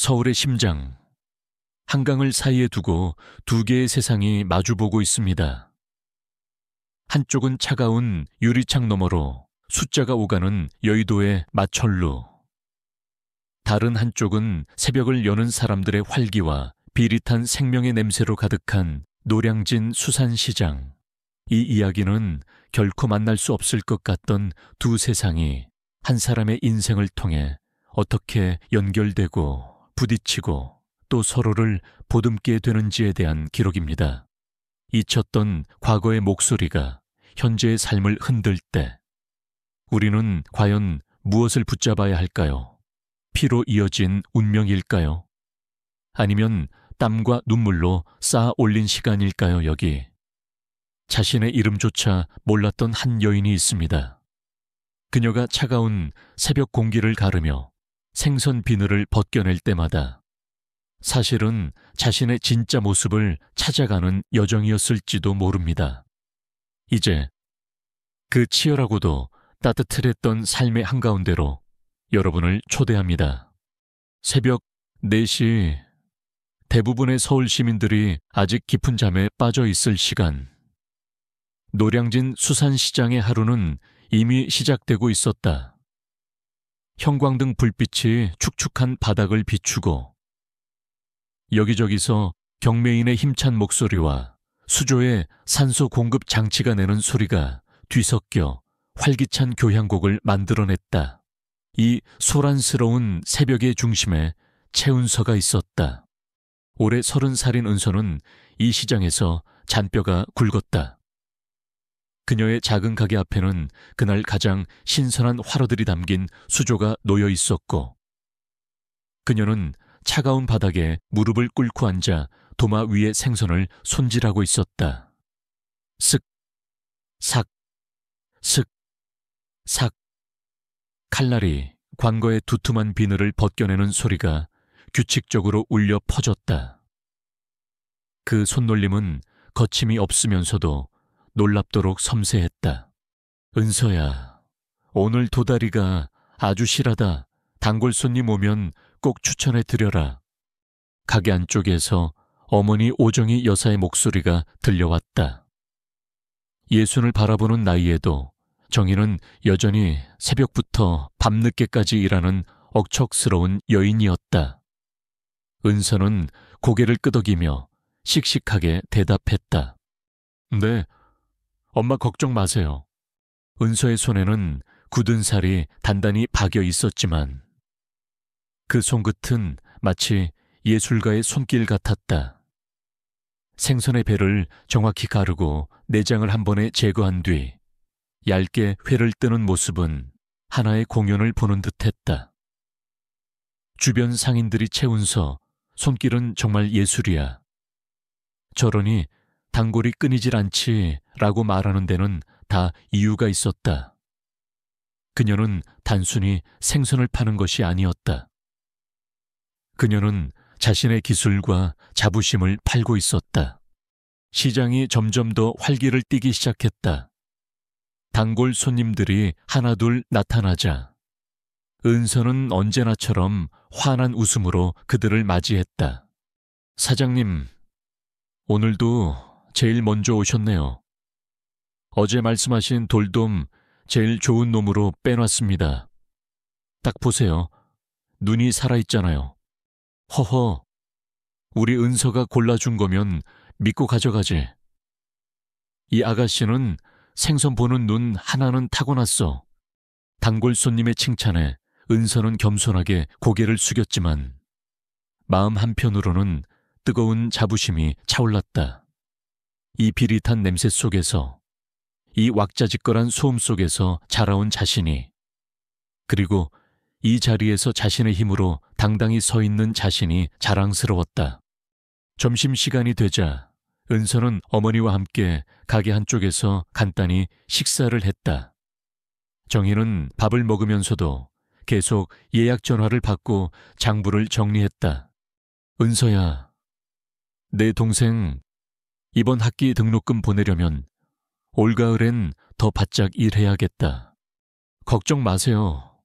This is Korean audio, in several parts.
서울의 심장, 한강을 사이에 두고 두 개의 세상이 마주보고 있습니다. 한쪽은 차가운 유리창 너머로 숫자가 오가는 여의도의 마천루. 다른 한쪽은 새벽을 여는 사람들의 활기와 비릿한 생명의 냄새로 가득한 노량진 수산시장. 이 이야기는 결코 만날 수 없을 것 같던 두 세상이 한 사람의 인생을 통해 어떻게 연결되고 부딪히고 또 서로를 보듬게 되는지에 대한 기록입니다. 잊혔던 과거의 목소리가 현재의 삶을 흔들 때 우리는 과연 무엇을 붙잡아야 할까요? 피로 이어진 운명일까요? 아니면 땀과 눈물로 쌓아 올린 시간일까요, 여기? 자신의 이름조차 몰랐던 한 여인이 있습니다. 그녀가 차가운 새벽 공기를 가르며 생선 비늘을 벗겨낼 때마다 사실은 자신의 진짜 모습을 찾아가는 여정이었을지도 모릅니다. 이제 그 치열하고도 따뜻했던 삶의 한가운데로 여러분을 초대합니다. 새벽 4시, 대부분의 서울 시민들이 아직 깊은 잠에 빠져 있을 시간. 노량진 수산시장의 하루는 이미 시작되고 있었다. 형광등 불빛이 축축한 바닥을 비추고 여기저기서 경매인의 힘찬 목소리와 수조의 산소 공급 장치가 내는 소리가 뒤섞여 활기찬 교향곡을 만들어냈다. 이 소란스러운 새벽의 중심에 최은서가 있었다. 올해 30살인 은서는 이 시장에서 잔뼈가 굵었다. 그녀의 작은 가게 앞에는 그날 가장 신선한 화로들이 담긴 수조가 놓여 있었고 그녀는 차가운 바닥에 무릎을 꿇고 앉아 도마 위의 생선을 손질하고 있었다. 쓱, 삭, 슥, 삭. 칼날이 관거의 두툼한 비늘을 벗겨내는 소리가 규칙적으로 울려 퍼졌다. 그 손놀림은 거침이 없으면서도 놀랍도록 섬세했다. 은서야, 오늘 도다리가 아주 실하다. 단골 손님 오면 꼭 추천해 드려라. 가게 안쪽에서 어머니 오정희 여사의 목소리가 들려왔다. 예순을 바라보는 나이에도 정희는 여전히 새벽부터 밤늦게까지 일하는 억척스러운 여인이었다. 은서는 고개를 끄덕이며 씩씩하게 대답했다. 네, 엄마 걱정 마세요. 은서의 손에는 굳은 살이 단단히 박여 있었지만 그 손끝은 마치 예술가의 손길 같았다. 생선의 배를 정확히 가르고 내장을 한 번에 제거한 뒤 얇게 회를 뜨는 모습은 하나의 공연을 보는 듯했다. 주변 상인들이 채운서 손길은 정말 예술이야. 저러니 단골이 끊이질 않지 라고 말하는 데는 다 이유가 있었다. 그녀는 단순히 생선을 파는 것이 아니었다. 그녀는 자신의 기술과 자부심을 팔고 있었다. 시장이 점점 더 활기를 띠기 시작했다. 단골 손님들이 하나둘 나타나자 은서는 언제나처럼 환한 웃음으로 그들을 맞이했다. 사장님, 오늘도 제일 먼저 오셨네요. 어제 말씀하신 돌돔 제일 좋은 놈으로 빼놨습니다. 딱 보세요. 눈이 살아있잖아요. 허허, 우리 은서가 골라준 거면 믿고 가져가지. 이 아가씨는 생선 보는 눈 하나는 타고났어. 단골 손님의 칭찬에 은서는 겸손하게 고개를 숙였지만 마음 한편으로는 뜨거운 자부심이 차올랐다. 이 비릿한 냄새 속에서, 이 왁자지껄한 소음 속에서 자라온 자신이, 그리고 이 자리에서 자신의 힘으로 당당히 서 있는 자신이 자랑스러웠다. 점심시간이 되자 은서는 어머니와 함께 가게 한쪽에서 간단히 식사를 했다. 정희는 밥을 먹으면서도 계속 예약 전화를 받고 장부를 정리했다. 은서야, 내 동생 이번 학기 등록금 보내려면 올가을엔 더 바짝 일해야겠다. 걱정 마세요.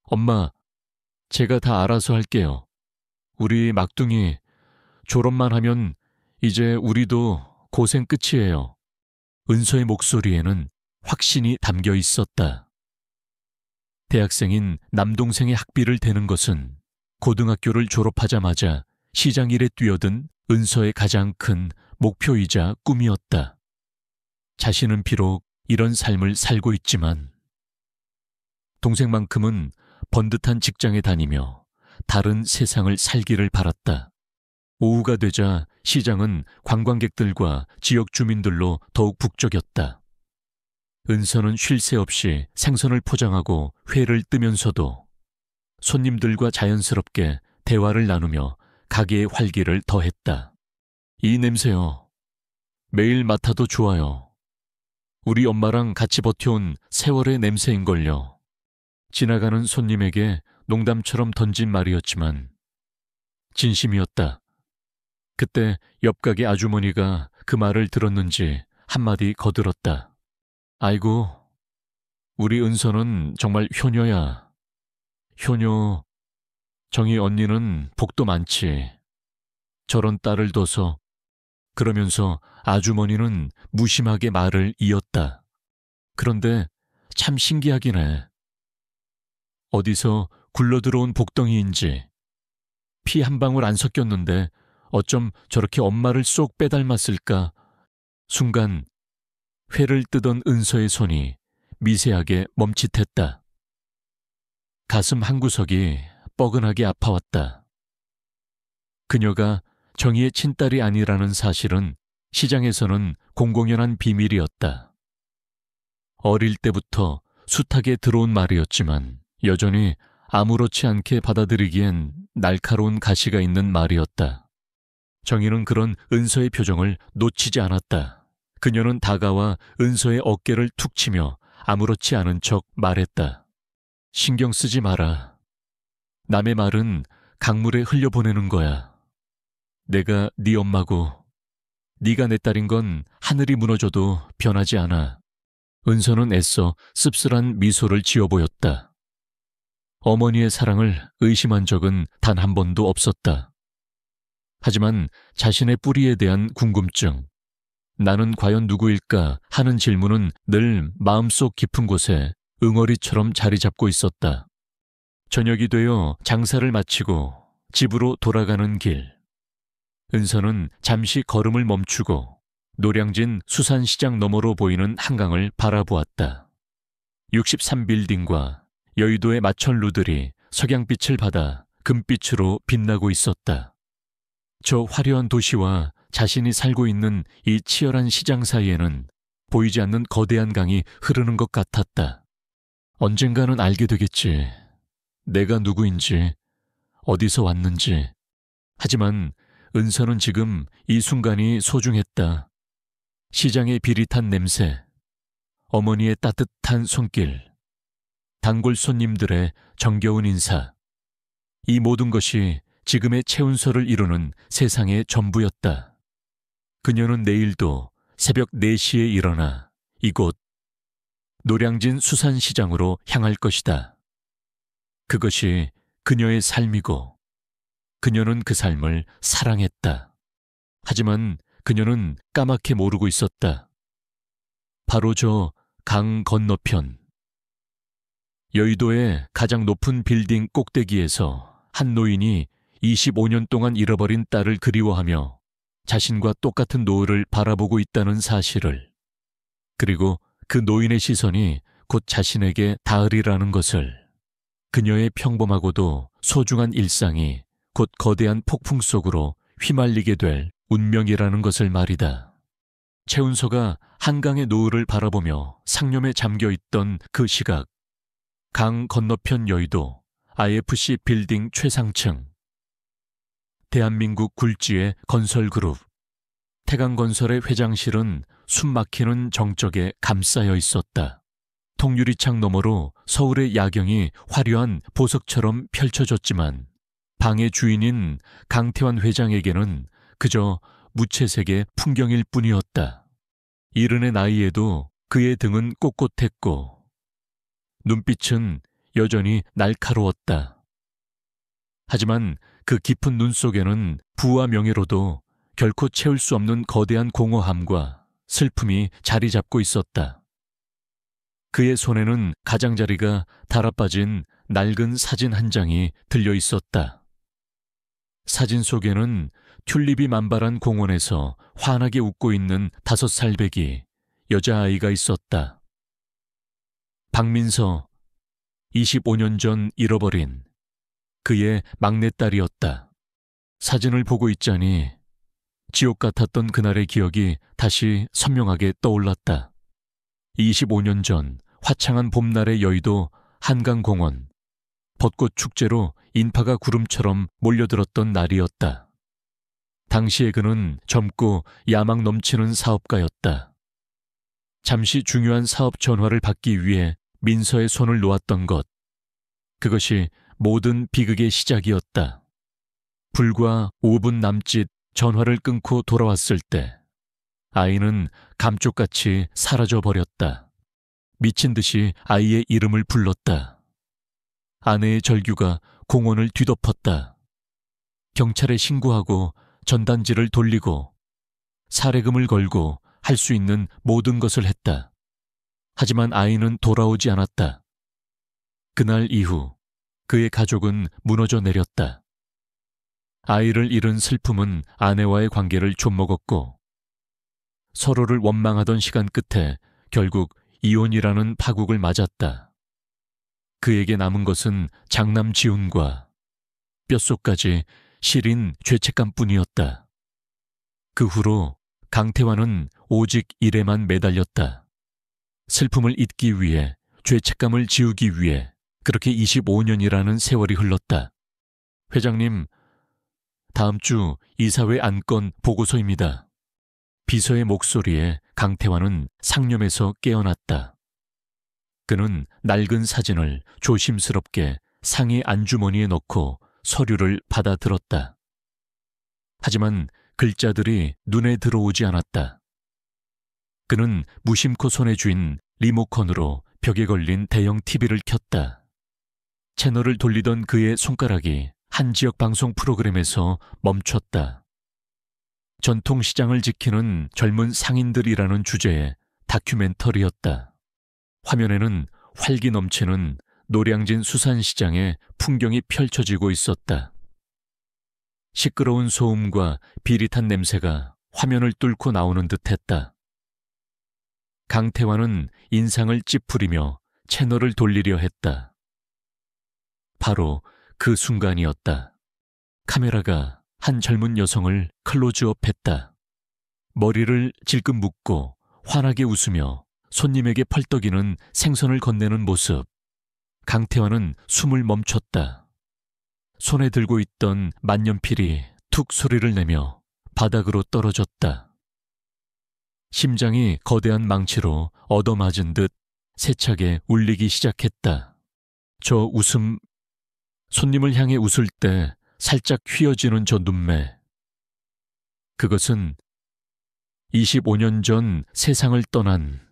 엄마, 제가 다 알아서 할게요. 우리 막둥이 졸업만 하면 이제 우리도 고생 끝이에요. 은서의 목소리에는 확신이 담겨 있었다. 대학생인 남동생의 학비를 대는 것은 고등학교를 졸업하자마자 시장 일에 뛰어든 은서의 가장 큰 목표이자 꿈이었다. 자신은 비록 이런 삶을 살고 있지만 동생만큼은 번듯한 직장에 다니며 다른 세상을 살기를 바랐다. 오후가 되자 시장은 관광객들과 지역 주민들로 더욱 북적였다. 은서는 쉴 새 없이 생선을 포장하고 회를 뜨면서도 손님들과 자연스럽게 대화를 나누며 가게의 활기를 더했다. 이 냄새요. 매일 맡아도 좋아요. 우리 엄마랑 같이 버텨온 세월의 냄새인걸요. 지나가는 손님에게 농담처럼 던진 말이었지만 진심이었다. 그때 옆 가게 아주머니가 그 말을 들었는지 한마디 거들었다. 아이고, 우리 은서는 정말 효녀야. 효녀, 정희 언니는 복도 많지. 저런 딸을 둬서. 그러면서 아주머니는 무심하게 말을 이었다. 그런데 참 신기하긴 해. 어디서 굴러들어온 복덩이인지 피 한 방울 안 섞였는데 어쩜 저렇게 엄마를 쏙 빼닮았을까? 순간 회를 뜨던 은서의 손이 미세하게 멈칫했다. 가슴 한구석이 뻐근하게 아파왔다. 그녀가 정희의 친딸이 아니라는 사실은 시장에서는 공공연한 비밀이었다. 어릴 때부터 숱하게 들어온 말이었지만 여전히 아무렇지 않게 받아들이기엔 날카로운 가시가 있는 말이었다. 정희는 그런 은서의 표정을 놓치지 않았다. 그녀는 다가와 은서의 어깨를 툭 치며 아무렇지 않은 척 말했다. 신경 쓰지 마라. 남의 말은 강물에 흘려보내는 거야. 내가 네 엄마고 네가 내 딸인 건 하늘이 무너져도 변하지 않아. 은서는 애써 씁쓸한 미소를 지어 보였다. 어머니의 사랑을 의심한 적은 단 한 번도 없었다. 하지만 자신의 뿌리에 대한 궁금증, 나는 과연 누구일까 하는 질문은 늘 마음속 깊은 곳에 응어리처럼 자리 잡고 있었다. 저녁이 되어 장사를 마치고 집으로 돌아가는 길. 은서는 잠시 걸음을 멈추고 노량진 수산시장 너머로 보이는 한강을 바라보았다. 63빌딩과 여의도의 마천루들이 석양빛을 받아 금빛으로 빛나고 있었다. 저 화려한 도시와 자신이 살고 있는 이 치열한 시장 사이에는 보이지 않는 거대한 강이 흐르는 것 같았다. 언젠가는 알게 되겠지. 내가 누구인지, 어디서 왔는지. 하지만 은서는 지금 이 순간이 소중했다. 시장의 비릿한 냄새, 어머니의 따뜻한 손길, 단골 손님들의 정겨운 인사. 이 모든 것이 지금의 최은서를 이루는 세상의 전부였다. 그녀는 내일도 새벽 4시에 일어나 이곳 노량진 수산시장으로 향할 것이다. 그것이 그녀의 삶이고 그녀는 그 삶을 사랑했다. 하지만 그녀는 까맣게 모르고 있었다. 바로 저 강 건너편 여의도의 가장 높은 빌딩 꼭대기에서 한 노인이 25년 동안 잃어버린 딸을 그리워하며 자신과 똑같은 노을을 바라보고 있다는 사실을, 그리고 그 노인의 시선이 곧 자신에게 닿으리라는 것을, 그녀의 평범하고도 소중한 일상이 곧 거대한 폭풍 속으로 휘말리게 될 운명이라는 것을 말이다. 최은서가 한강의 노을을 바라보며 상념에 잠겨있던 그 시각, 강 건너편 여의도 IFC 빌딩 최상층, 대한민국 굴지의 건설그룹, 태강건설의 회장실은 숨막히는 정적에 감싸여 있었다. 통유리창 너머로 서울의 야경이 화려한 보석처럼 펼쳐졌지만 방의 주인인 강태환 회장에게는 그저 무채색의 풍경일 뿐이었다. 이른의 나이에도 그의 등은 꼿꼿했고 눈빛은 여전히 날카로웠다. 하지만 그 깊은 눈 속에는 부와 명예로도 결코 채울 수 없는 거대한 공허함과 슬픔이 자리 잡고 있었다. 그의 손에는 가장자리가 달아빠진 낡은 사진 한 장이 들려 있었다. 사진 속에는 튤립이 만발한 공원에서 환하게 웃고 있는 5살 배기 여자아이가 있었다. 박민서, 25년 전 잃어버린 그의 막내딸이었다. 사진을 보고 있자니 지옥 같았던 그날의 기억이 다시 선명하게 떠올랐다. 25년 전 화창한 봄날의 여의도 한강공원, 벚꽃 축제로 인파가 구름처럼 몰려들었던 날이었다. 당시에 그는 젊고 야망 넘치는 사업가였다. 잠시 중요한 사업 전화를 받기 위해 민서의 손을 놓았던 것, 그것이 모든 비극의 시작이었다. 불과 5분 남짓 전화를 끊고 돌아왔을 때 아이는 감쪽같이 사라져버렸다. 미친 듯이 아이의 이름을 불렀다. 아내의 절규가 공원을 뒤덮었다. 경찰에 신고하고 전단지를 돌리고 사례금을 걸고 할 수 있는 모든 것을 했다. 하지만 아이는 돌아오지 않았다. 그날 이후 그의 가족은 무너져 내렸다. 아이를 잃은 슬픔은 아내와의 관계를 좀먹었고 서로를 원망하던 시간 끝에 결국 이혼이라는 파국을 맞았다. 그에게 남은 것은 장남 지훈과 뼛속까지 시린 죄책감뿐이었다. 그 후로 강태환은 오직 일에만 매달렸다. 슬픔을 잊기 위해, 죄책감을 지우기 위해 그렇게 25년이라는 세월이 흘렀다. 회장님, 다음 주 이사회 안건 보고서입니다. 비서의 목소리에 강태환은 상념에서 깨어났다. 그는 낡은 사진을 조심스럽게 상의 안주머니에 넣고 서류를 받아들었다. 하지만 글자들이 눈에 들어오지 않았다. 그는 무심코 손에 쥔 리모컨으로 벽에 걸린 대형 TV를 켰다. 채널을 돌리던 그의 손가락이 한 지역 방송 프로그램에서 멈췄다. 전통시장을 지키는 젊은 상인들이라는 주제의 다큐멘터리였다. 화면에는 활기 넘치는 노량진 수산시장의 풍경이 펼쳐지고 있었다. 시끄러운 소음과 비릿한 냄새가 화면을 뚫고 나오는 듯했다. 강태환은 인상을 찌푸리며 채널을 돌리려 했다. 바로 그 순간이었다. 카메라가 한 젊은 여성을 클로즈업했다. 머리를 질끈 묶고 환하게 웃으며 손님에게 펄떡이는 생선을 건네는 모습. 강태환은 숨을 멈췄다. 손에 들고 있던 만년필이 툭 소리를 내며 바닥으로 떨어졌다. 심장이 거대한 망치로 얻어맞은 듯 세차게 울리기 시작했다. 저 웃음, 손님을 향해 웃을 때 살짝 휘어지는 저 눈매. 그것은 25년 전 세상을 떠난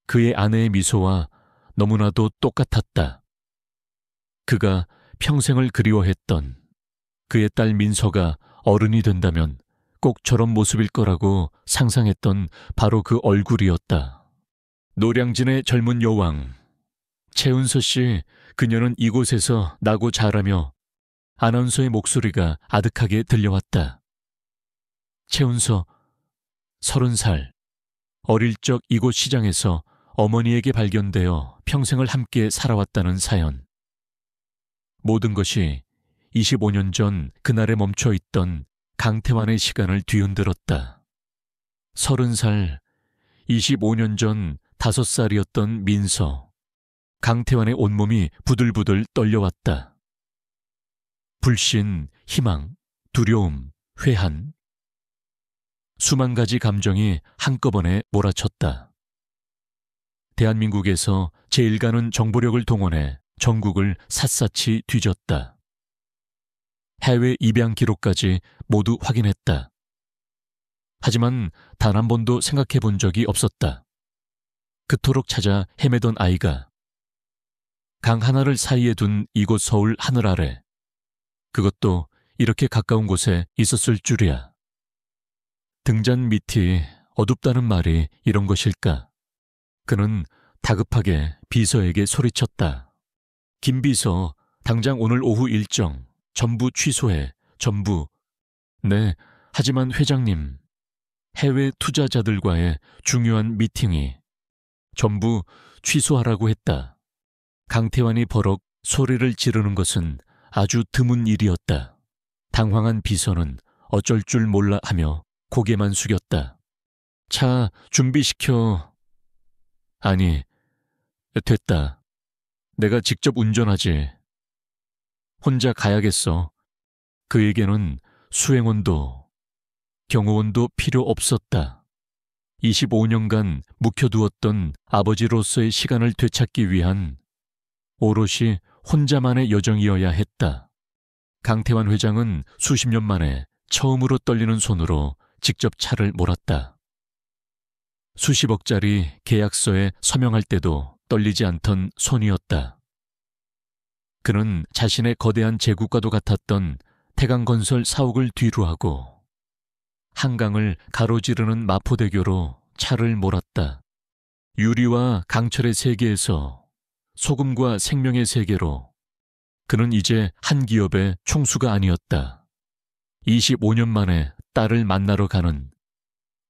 그의 아내의 미소와 너무나도 똑같았다. 그가 평생을 그리워했던 그의 딸 민서가 어른이 된다면 꼭 저런 모습일 거라고 상상했던 바로 그 얼굴이었다. 노량진의 젊은 여왕, 최은서 씨, 그녀는 이곳에서 나고 자라며 아나운서의 목소리가 아득하게 들려왔다. 최은서, 30살, 어릴 적 이곳 시장에서 어머니에게 발견되어 평생을 함께 살아왔다는 사연. 모든 것이 25년 전 그날에 멈춰 있던 강태환의 시간을 뒤흔들었다. 30살, 25년 전 5살이었던 민서. 강태환의 온몸이 부들부들 떨려왔다. 불신, 희망, 두려움, 회한. 수만 가지 감정이 한꺼번에 몰아쳤다. 대한민국에서 제1가는 정보력을 동원해 전국을 샅샅이 뒤졌다. 해외 입양 기록까지 모두 확인했다. 하지만 단 한 번도 생각해 본 적이 없었다. 그토록 찾아 헤매던 아이가 강 하나를 사이에 둔 이곳 서울 하늘 아래 그것도 이렇게 가까운 곳에 있었을 줄이야. 등잔 밑이 어둡다는 말이 이런 것일까? 그는 다급하게 비서에게 소리쳤다. 김 비서, 당장 오늘 오후 일정 전부 취소해. 전부. 네, 하지만 회장님, 해외 투자자들과의 중요한 미팅이 전부 취소하라고 했다. 강태환이 버럭 소리를 지르는 것은 아주 드문 일이었다. 당황한 비서는 어쩔 줄 몰라 하며 고개만 숙였다. 차 준비시켜. 아니, 됐다. 내가 직접 운전하지. 혼자 가야겠어. 그에게는 수행원도 경호원도 필요 없었다. 25년간 묵혀두었던 아버지로서의 시간을 되찾기 위한 오롯이 혼자만의 여정이어야 했다. 강태환 회장은 수십 년 만에 처음으로 떨리는 손으로 직접 차를 몰았다. 수십억짜리 계약서에 서명할 때도 떨리지 않던 손이었다. 그는 자신의 거대한 제국과도 같았던 태강건설 사옥을 뒤로하고 한강을 가로지르는 마포대교로 차를 몰았다. 유리와 강철의 세계에서 소금과 생명의 세계로 그는 이제 한 기업의 총수가 아니었다. 25년 만에 딸을 만나러 가는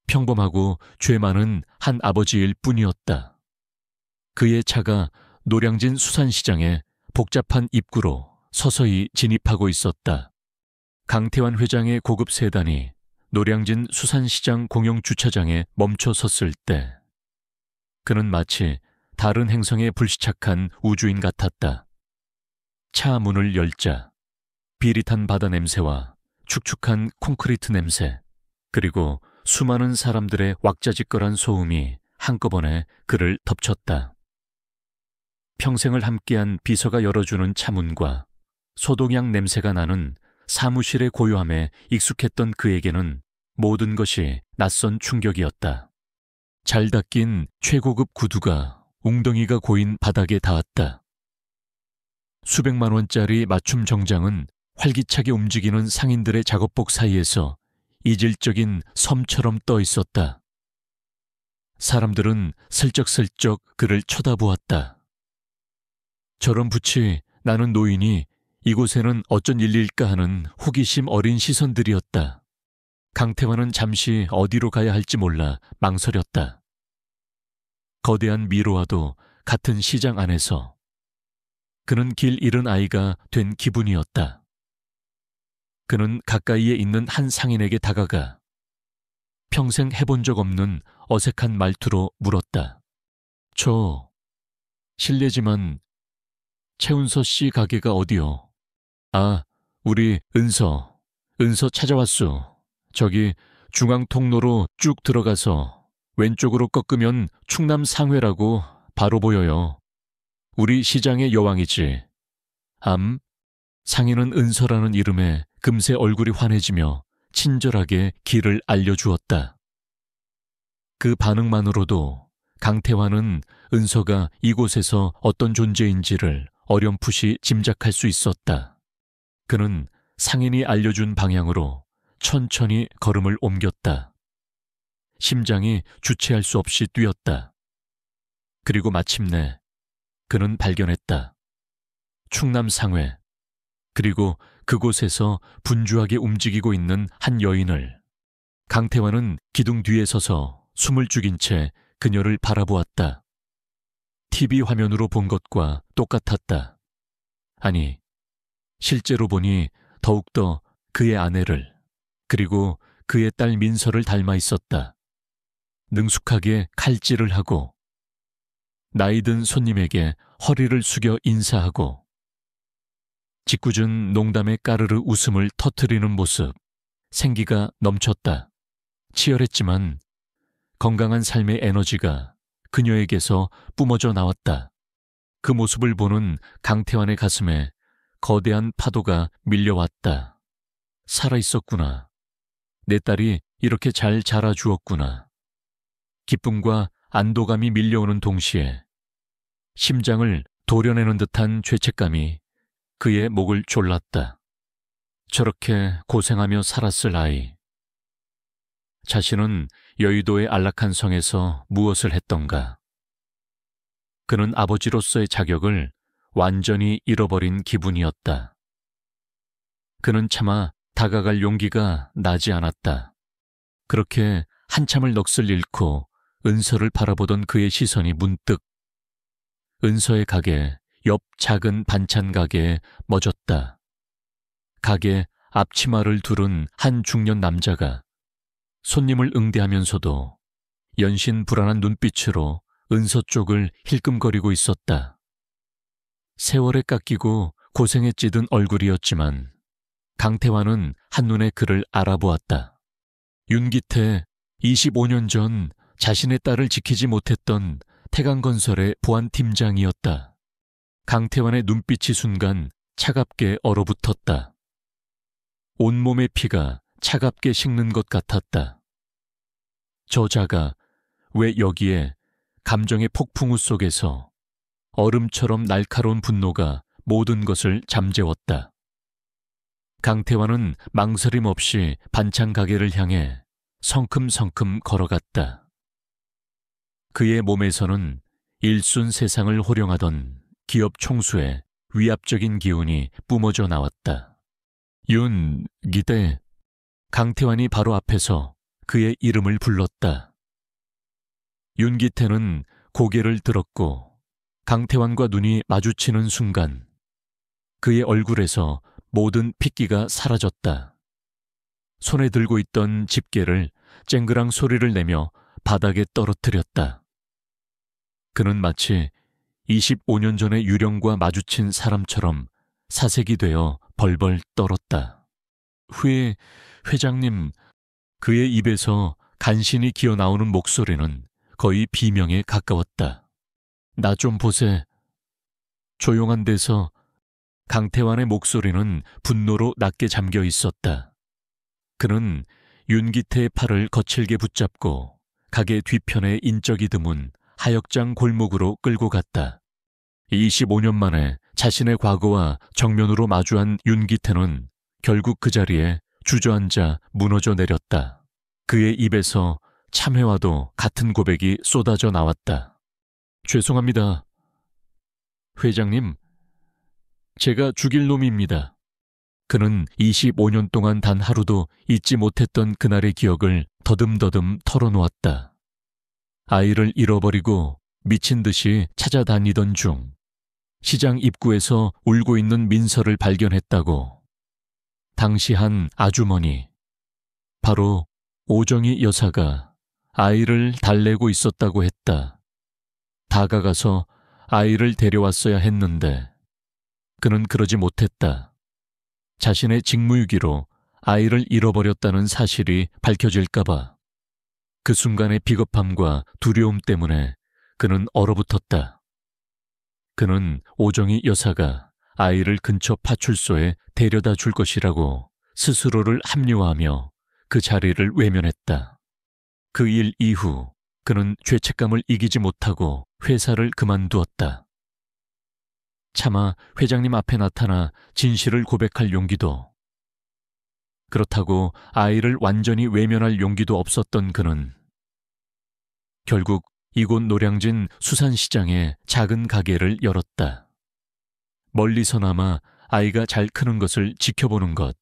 평범하고 죄 많은 한 아버지일 뿐이었다. 그의 차가 노량진 수산시장의 복잡한 입구로 서서히 진입하고 있었다. 강태환 회장의 고급 세단이 노량진 수산시장 공영주차장에 멈춰 섰을 때 그는 마치 다른 행성에 불시착한 우주인 같았다. 차 문을 열자 비릿한 바다 냄새와 축축한 콘크리트 냄새, 그리고 수많은 사람들의 왁자지껄한 소음이 한꺼번에 그를 덮쳤다. 평생을 함께한 비서가 열어주는 차문과 소독약 냄새가 나는 사무실의 고요함에 익숙했던 그에게는 모든 것이 낯선 충격이었다. 잘 닦인 최고급 구두가 웅덩이가 고인 바닥에 닿았다. 수백만 원짜리 맞춤 정장은 활기차게 움직이는 상인들의 작업복 사이에서 이질적인 섬처럼 떠 있었다. 사람들은 슬쩍슬쩍 그를 쳐다보았다. 저런 붓이 나는 노인이 이곳에는 어쩐 일일까 하는 호기심 어린 시선들이었다. 강태환은 잠시 어디로 가야 할지 몰라 망설였다. 거대한 미로와도 같은 시장 안에서 그는 길 잃은 아이가 된 기분이었다. 그는 가까이에 있는 한 상인에게 다가가 평생 해본 적 없는 어색한 말투로 물었다. 저 실례지만 최은서 씨 가게가 어디요? 아, 우리 은서 찾아왔소. 저기 중앙통로로 쭉 들어가서 왼쪽으로 꺾으면 충남 상회라고 바로 보여요. 우리 시장의 여왕이지. 상인은 은서라는 이름에 금세 얼굴이 환해지며 친절하게 길을 알려주었다. 그 반응만으로도 강태환은 은서가 이곳에서 어떤 존재인지를 어렴풋이 짐작할 수 있었다. 그는 상인이 알려준 방향으로 천천히 걸음을 옮겼다. 심장이 주체할 수 없이 뛰었다. 그리고 마침내 그는 발견했다. 충남 상회, 그리고 그곳에서 분주하게 움직이고 있는 한 여인을. 강태환은 기둥 뒤에 서서 숨을 죽인 채 그녀를 바라보았다. TV 화면으로 본 것과 똑같았다. 아니, 실제로 보니 더욱더 그의 아내를, 그리고 그의 딸 민서를 닮아 있었다. 능숙하게 칼질을 하고 나이든 손님에게 허리를 숙여 인사하고 짓궂은 농담에 까르르 웃음을 터뜨리는 모습, 생기가 넘쳤다. 치열했지만 건강한 삶의 에너지가 그녀에게서 뿜어져 나왔다. 그 모습을 보는 강태환의 가슴에 거대한 파도가 밀려왔다. 살아있었구나. 내 딸이 이렇게 잘 자라주었구나. 기쁨과 안도감이 밀려오는 동시에 심장을 도려내는 듯한 죄책감이 그의 목을 졸랐다. 저렇게 고생하며 살았을 아이. 자신은 여의도의 안락한 성에서 무엇을 했던가. 그는 아버지로서의 자격을 완전히 잃어버린 기분이었다. 그는 차마 다가갈 용기가 나지 않았다. 그렇게 한참을 넋을 잃고 은서를 바라보던 그의 시선이 문득 은서의 가게 옆 작은 반찬 가게에 멎었다. 가게 앞치마를 두른 한 중년 남자가 손님을 응대하면서도 연신 불안한 눈빛으로 은서 쪽을 힐끔거리고 있었다. 세월에 깎이고 고생에 찌든 얼굴이었지만 강태환은 한눈에 그를 알아보았다. 윤기태, 25년 전 자신의 딸을 지키지 못했던 태강건설의 보안팀장이었다. 강태환의 눈빛이 순간 차갑게 얼어붙었다. 온몸의 피가 차갑게 식는 것 같았다. 저 자가 왜 여기에 감정의 폭풍우 속에서 얼음처럼 날카로운 분노가 모든 것을 잠재웠다. 강태환은 망설임 없이 반찬 가게를 향해 성큼성큼 걸어갔다. 그의 몸에서는 일순 세상을 호령하던 기업 총수의 위압적인 기운이 뿜어져 나왔다. 윤기태. 강태환이 바로 앞에서 그의 이름을 불렀다. 윤기태는 고개를 들었고 강태환과 눈이 마주치는 순간 그의 얼굴에서 모든 핏기가 사라졌다. 손에 들고 있던 집게를 쨍그랑 소리를 내며 바닥에 떨어뜨렸다. 그는 마치 25년 전의 유령과 마주친 사람처럼 사색이 되어 벌벌 떨었다. 회장님. 그의 입에서 간신히 기어나오는 목소리는 거의 비명에 가까웠다. 나 좀 보세. 조용한 데서 강태환의 목소리는 분노로 낮게 잠겨 있었다. 그는 윤기태의 팔을 거칠게 붙잡고 가게 뒤편의 인적이 드문 하역장 골목으로 끌고 갔다. 25년 만에 자신의 과거와 정면으로 마주한 윤기태는 결국 그 자리에 주저앉아 무너져 내렸다. 그의 입에서 참회와도 같은 고백이 쏟아져 나왔다. 죄송합니다. 회장님, 제가 죽일 놈입니다. 그는 25년 동안 단 하루도 잊지 못했던 그날의 기억을 더듬더듬 털어놓았다. 아이를 잃어버리고 미친 듯이 찾아다니던 중 시장 입구에서 울고 있는 민서를 발견했다고. 당시 한 아주머니, 바로 오정희 여사가 아이를 달래고 있었다고 했다. 다가가서 아이를 데려왔어야 했는데 그는 그러지 못했다. 자신의 직무유기로 아이를 잃어버렸다는 사실이 밝혀질까봐 그 순간의 비겁함과 두려움 때문에 그는 얼어붙었다. 그는 오정희 여사가 아이를 근처 파출소에 데려다 줄 것이라고 스스로를 합리화하며 그 자리를 외면했다. 그 일 이후 그는 죄책감을 이기지 못하고 회사를 그만두었다. 차마 회장님 앞에 나타나 진실을 고백할 용기도, 그렇다고 아이를 완전히 외면할 용기도 없었던 그는 결국 이곳 노량진 수산시장에 작은 가게를 열었다. 멀리서나마 아이가 잘 크는 것을 지켜보는 것,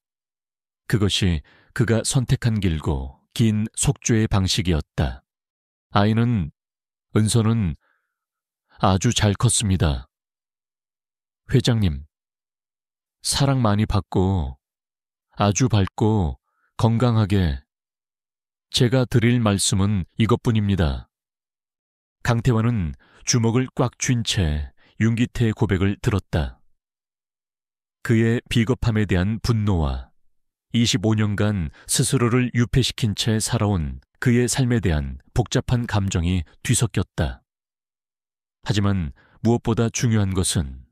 그것이 그가 선택한 길고 긴 속죄의 방식이었다. 은서는 아주 잘 컸습니다. 회장님, 사랑 많이 받고 아주 밝고 건강하게. 제가 드릴 말씀은 이것뿐입니다. 강태환은 주먹을 꽉 쥔 채 윤기태의 고백을 들었다. 그의 비겁함에 대한 분노와 25년간 스스로를 유폐시킨 채 살아온 그의 삶에 대한 복잡한 감정이 뒤섞였다. 하지만 무엇보다 중요한 것은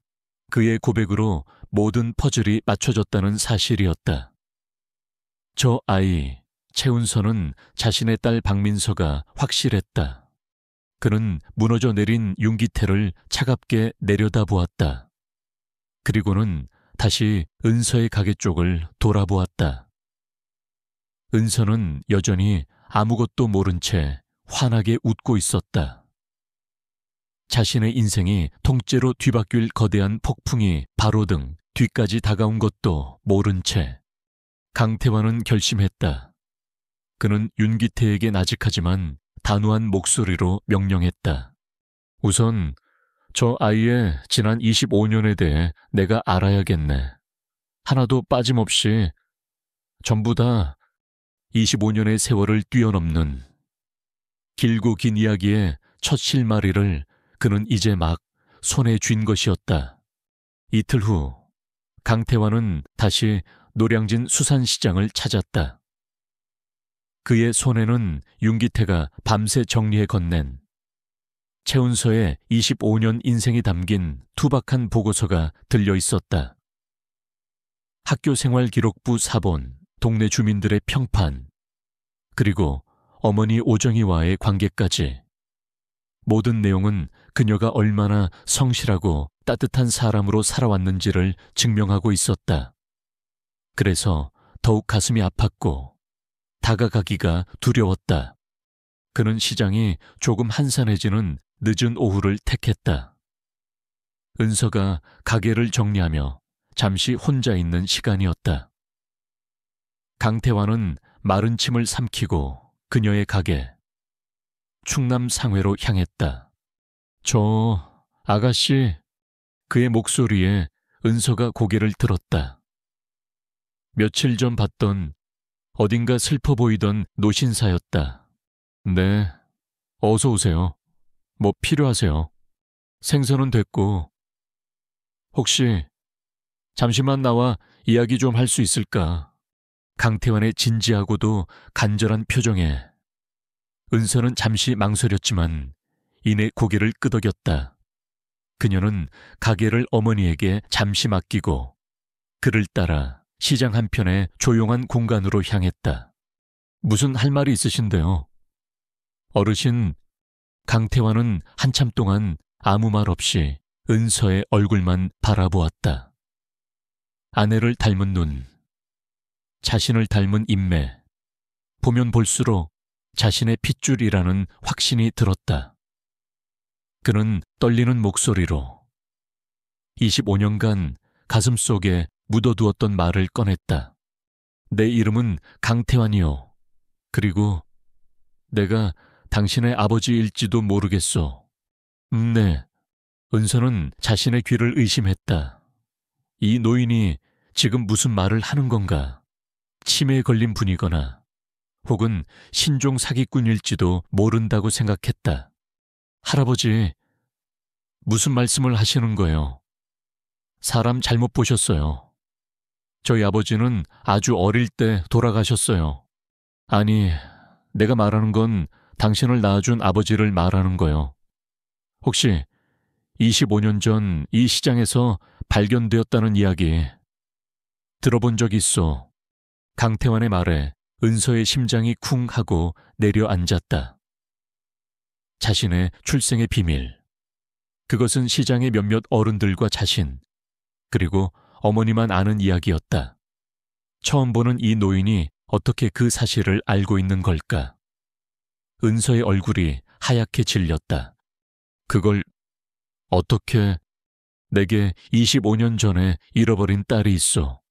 그의 고백으로 모든 퍼즐이 맞춰졌다는 사실이었다. 저 아이, 최운서는 자신의 딸 박민서가 확실했다. 그는 무너져 내린 윤기태를 차갑게 내려다보았다. 그리고는 다시 은서의 가게 쪽을 돌아보았다. 은서는 여전히 아무것도 모른 채 환하게 웃고 있었다. 자신의 인생이 통째로 뒤바뀔 거대한 폭풍이 바로등 뒤까지 다가온 것도 모른 채 강태환은 결심했다. 그는 윤기태에게 나직하지만 단호한 목소리로 명령했다. 우선 저 아이의 지난 25년에 대해 내가 알아야겠네. 하나도 빠짐없이 전부 다 25년의 세월을 뛰어넘는 길고 긴 이야기의 첫 실마리를 그는 이제 막 손에 쥔 것이었다. 이틀 후 강태환은 다시 노량진 수산시장을 찾았다. 그의 손에는 윤기태가 밤새 정리해 건넨 최은서의 25년 인생이 담긴 투박한 보고서가 들려 있었다. 학교생활기록부 사본, 동네 주민들의 평판, 그리고 어머니 오정희와의 관계까지. 모든 내용은 그녀가 얼마나 성실하고 따뜻한 사람으로 살아왔는지를 증명하고 있었다. 그래서 더욱 가슴이 아팠고 다가가기가 두려웠다. 그는 시장이 조금 한산해지는 늦은 오후를 택했다. 은서가 가게를 정리하며 잠시 혼자 있는 시간이었다. 강태환은 마른 침을 삼키고 그녀의 가게, 충남 상회로 향했다. 저 아가씨, 그의 목소리에 은서가 고개를 들었다. 며칠 전 봤던 어딘가 슬퍼 보이던 노신사였다. 네, 어서 오세요. 뭐 필요하세요? 생선은 됐고, 혹시 잠시만 나와 이야기 좀 할 수 있을까? 강태환의 진지하고도 간절한 표정에 은서는 잠시 망설였지만 이내 고개를 끄덕였다. 그녀는 가게를 어머니에게 잠시 맡기고 그를 따라 시장 한편의 조용한 공간으로 향했다. 무슨 할 말이 있으신데요? 어르신, 강태환은 한참 동안 아무 말 없이 은서의 얼굴만 바라보았다. 아내를 닮은 눈, 자신을 닮은 인매, 보면 볼수록 자신의 핏줄이라는 확신이 들었다. 그는 떨리는 목소리로 25년간 가슴속에 묻어두었던 말을 꺼냈다. 내 이름은 강태환이요. 그리고 내가 당신의 아버지일지도 모르겠소. 네. 은서는 자신의 귀를 의심했다. 이 노인이 지금 무슨 말을 하는 건가? 치매에 걸린 분이거나 혹은 신종 사기꾼일지도 모른다고 생각했다. 할아버지, 무슨 말씀을 하시는 거예요? 사람 잘못 보셨어요. 저희 아버지는 아주 어릴 때 돌아가셨어요. 아니, 내가 말하는 건 당신을 낳아준 아버지를 말하는 거요. 혹시 25년 전 이 시장에서 발견되었다는 이야기 들어본 적 있어? 강태환의 말에 은서의 심장이 쿵 하고 내려앉았다. 자신의 출생의 비밀. 그것은 시장의 몇몇 어른들과 자신, 그리고 어머니만 아는 이야기였다. 처음 보는 이 노인이 어떻게 그 사실을 알고 있는 걸까? 은서의 얼굴이 하얗게 질렸다. 그걸 어떻게 내게 25년 전에 잃어버린 딸이 있어.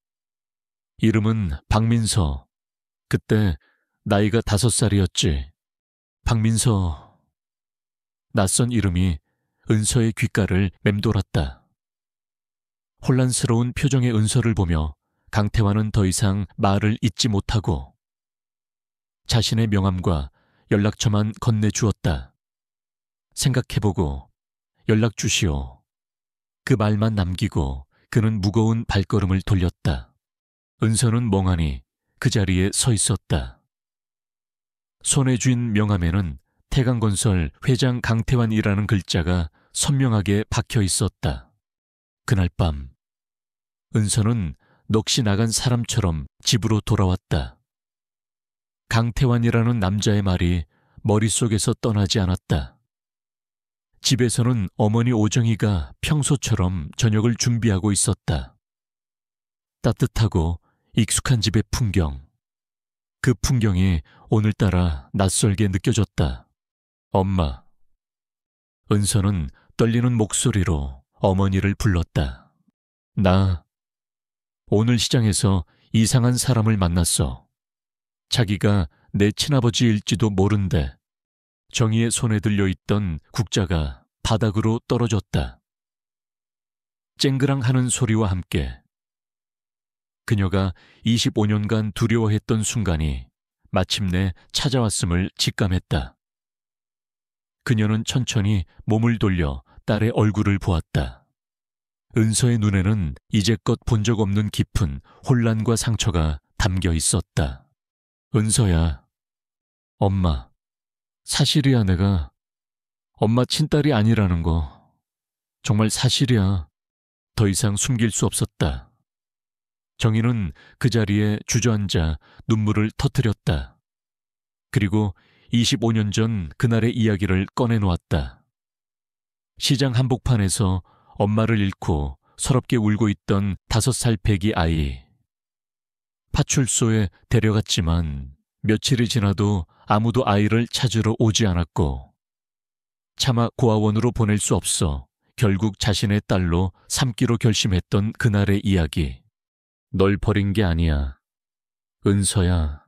이름은 박민서. 그때 나이가 5살이었지. 박민서. 낯선 이름이 은서의 귓가를 맴돌았다. 혼란스러운 표정의 은서를 보며 강태환은 더 이상 말을 잇지 못하고 자신의 명함과 연락처만 건네주었다. 생각해보고 연락 주시오. 그 말만 남기고 그는 무거운 발걸음을 돌렸다. 은서는 멍하니 그 자리에 서 있었다. 손에 쥔 명함에는 태강건설 회장 강태환이라는 글자가 선명하게 박혀 있었다. 그날 밤 은서는 넋이 나간 사람처럼 집으로 돌아왔다. 강태환이라는 남자의 말이 머릿속에서 떠나지 않았다. 집에서는 어머니 오정희가 평소처럼 저녁을 준비하고 있었다. 따뜻하고 익숙한 집의 풍경. 그 풍경이 오늘따라 낯설게 느껴졌다. 엄마. 은서는 떨리는 목소리로 어머니를 불렀다. 나 오늘 시장에서 이상한 사람을 만났어. 자기가 내 친아버지일지도 모른대. 정희의 손에 들려있던 국자가 바닥으로 떨어졌다. 쨍그랑 하는 소리와 함께 그녀가 25년간 두려워했던 순간이 마침내 찾아왔음을 직감했다. 그녀는 천천히 몸을 돌려 딸의 얼굴을 보았다. 은서의 눈에는 이제껏 본 적 없는 깊은 혼란과 상처가 담겨 있었다. 은서야, 엄마, 사실이야. 내가 엄마 친딸이 아니라는 거. 정말 사실이야. 더 이상 숨길 수 없었다. 정희는 그 자리에 주저앉아 눈물을 터뜨렸다. 그리고 25년 전 그날의 이야기를 꺼내놓았다. 시장 한복판에서 엄마를 잃고 서럽게 울고 있던 5살 배기 아이. 파출소에 데려갔지만 며칠이 지나도 아무도 아이를 찾으러 오지 않았고 차마 고아원으로 보낼 수 없어 결국 자신의 딸로 삼기로 결심했던 그날의 이야기. 널 버린 게 아니야. 은서야,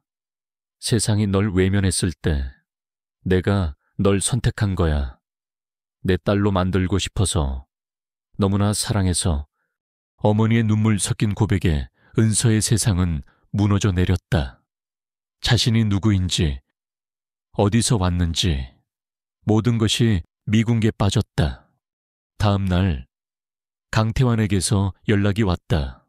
세상이 널 외면했을 때 내가 널 선택한 거야. 내 딸로 만들고 싶어서, 너무나 사랑해서. 어머니의 눈물 섞인 고백에 은서의 세상은 무너져 내렸다. 자신이 누구인지, 어디서 왔는지 모든 것이 미궁에 빠졌다. 다음 날 강태환에게서 연락이 왔다.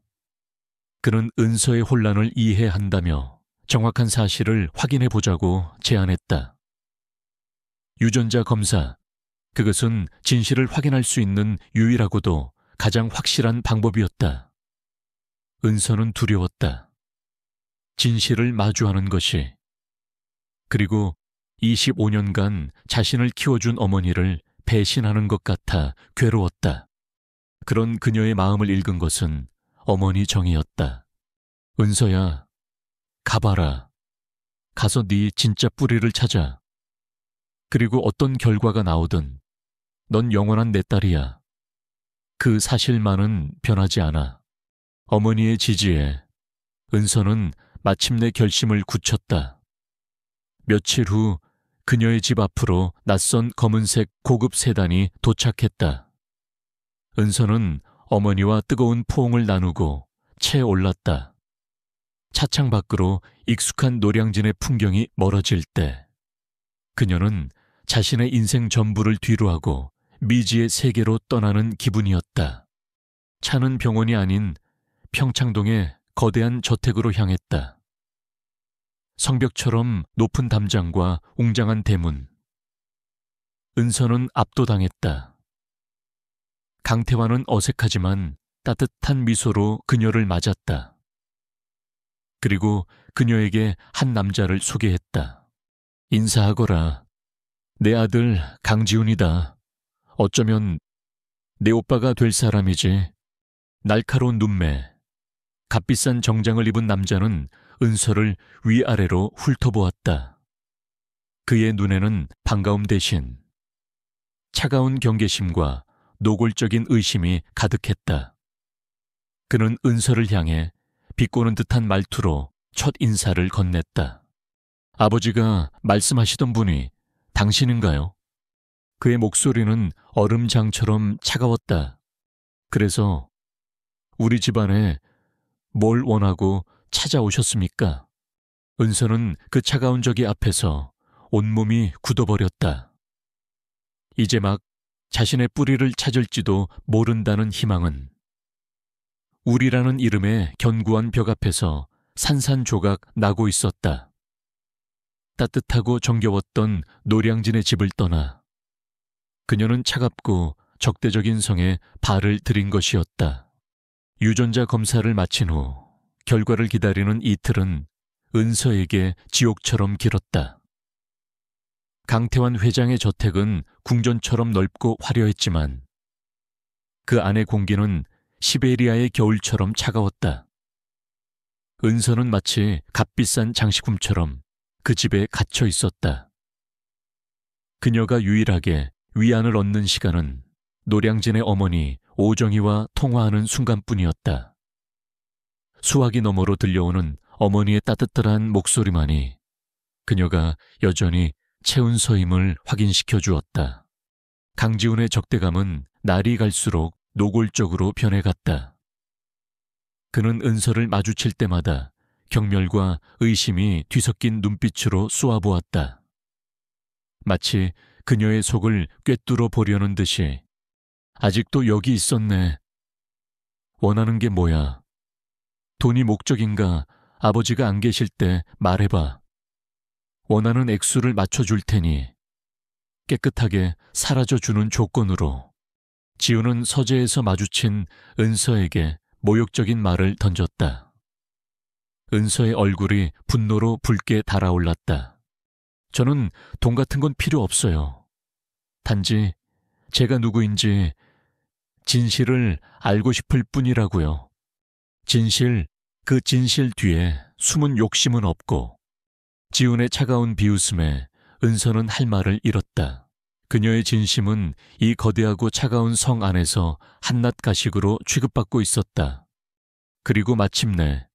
그는 은서의 혼란을 이해한다며 정확한 사실을 확인해 보자고 제안했다. 유전자 검사, 그것은 진실을 확인할 수 있는 유일하고도 가장 확실한 방법이었다. 은서는 두려웠다. 진실을 마주하는 것이. 그리고 25년간 자신을 키워준 어머니를 배신하는 것 같아 괴로웠다. 그런 그녀의 마음을 읽은 것은 어머니 정이었다. 은서야, 가봐라. 가서 네 진짜 뿌리를 찾아. 그리고 어떤 결과가 나오든 넌 영원한 내 딸이야. 그 사실만은 변하지 않아. 어머니의 지지에 은서는 마침내 결심을 굳혔다. 며칠 후 그녀의 집 앞으로 낯선 검은색 고급 세단이 도착했다. 은서는 어머니와 뜨거운 포옹을 나누고 채에 올랐다. 차창 밖으로 익숙한 노량진의 풍경이 멀어질 때 그녀는 자신의 인생 전부를 뒤로하고 미지의 세계로 떠나는 기분이었다. 차는 병원이 아닌 평창동의 거대한 저택으로 향했다. 성벽처럼 높은 담장과 웅장한 대문. 은서는 압도당했다. 강태환은 어색하지만 따뜻한 미소로 그녀를 맞았다. 그리고 그녀에게 한 남자를 소개했다. 인사하거라. 내 아들 강지훈이다. 어쩌면 내 오빠가 될 사람이지. 날카로운 눈매, 값비싼 정장을 입은 남자는 은서를 위아래로 훑어보았다. 그의 눈에는 반가움 대신 차가운 경계심과 노골적인 의심이 가득했다. 그는 은서를 향해 비꼬는 듯한 말투로 첫 인사를 건넸다. 아버지가 말씀하시던 분이 당신인가요? 그의 목소리는 얼음장처럼 차가웠다. 그래서 우리 집안에 뭘 원하고 찾아오셨습니까? 은서는 그 차가운 저기 앞에서 온몸이 굳어버렸다. 이제 막 자신의 뿌리를 찾을지도 모른다는 희망은 우리라는 이름의 견고한 벽 앞에서 산산조각 나고 있었다. 따뜻하고 정겨웠던 노량진의 집을 떠나 그녀는 차갑고 적대적인 성에 발을 들인 것이었다. 유전자 검사를 마친 후 결과를 기다리는 이틀은 은서에게 지옥처럼 길었다. 강태환 회장의 저택은 궁전처럼 넓고 화려했지만 그 안의 공기는 시베리아의 겨울처럼 차가웠다. 은서는 마치 값비싼 장식품처럼 그 집에 갇혀 있었다. 그녀가 유일하게 위안을 얻는 시간은 노량진의 어머니 오정희와 통화하는 순간뿐이었다. 수화기 너머로 들려오는 어머니의 따뜻한 목소리만이 그녀가 여전히 채운서임을 확인시켜 주었다. 강지훈의 적대감은 날이 갈수록 노골적으로 변해갔다. 그는 은서를 마주칠 때마다 경멸과 의심이 뒤섞인 눈빛으로 쏘아보았다. 마치 그녀의 속을 꿰뚫어 보려는 듯이 아직도 여기 있었네. 원하는 게 뭐야? 돈이 목적인가? 아버지가 안 계실 때 말해봐. 원하는 액수를 맞춰줄 테니 깨끗하게 사라져주는 조건으로. 지우는 서재에서 마주친 은서에게 모욕적인 말을 던졌다. 은서의 얼굴이 분노로 붉게 달아올랐다. 저는 돈 같은 건 필요 없어요. 단지 제가 누구인지 진실을 알고 싶을 뿐이라고요. 진실, 그 진실 뒤에 숨은 욕심은 없고. 지훈의 차가운 비웃음에 은서는 할 말을 잃었다. 그녀의 진심은 이 거대하고 차가운 성 안에서 한낱 가식으로 취급받고 있었다. 그리고 마침내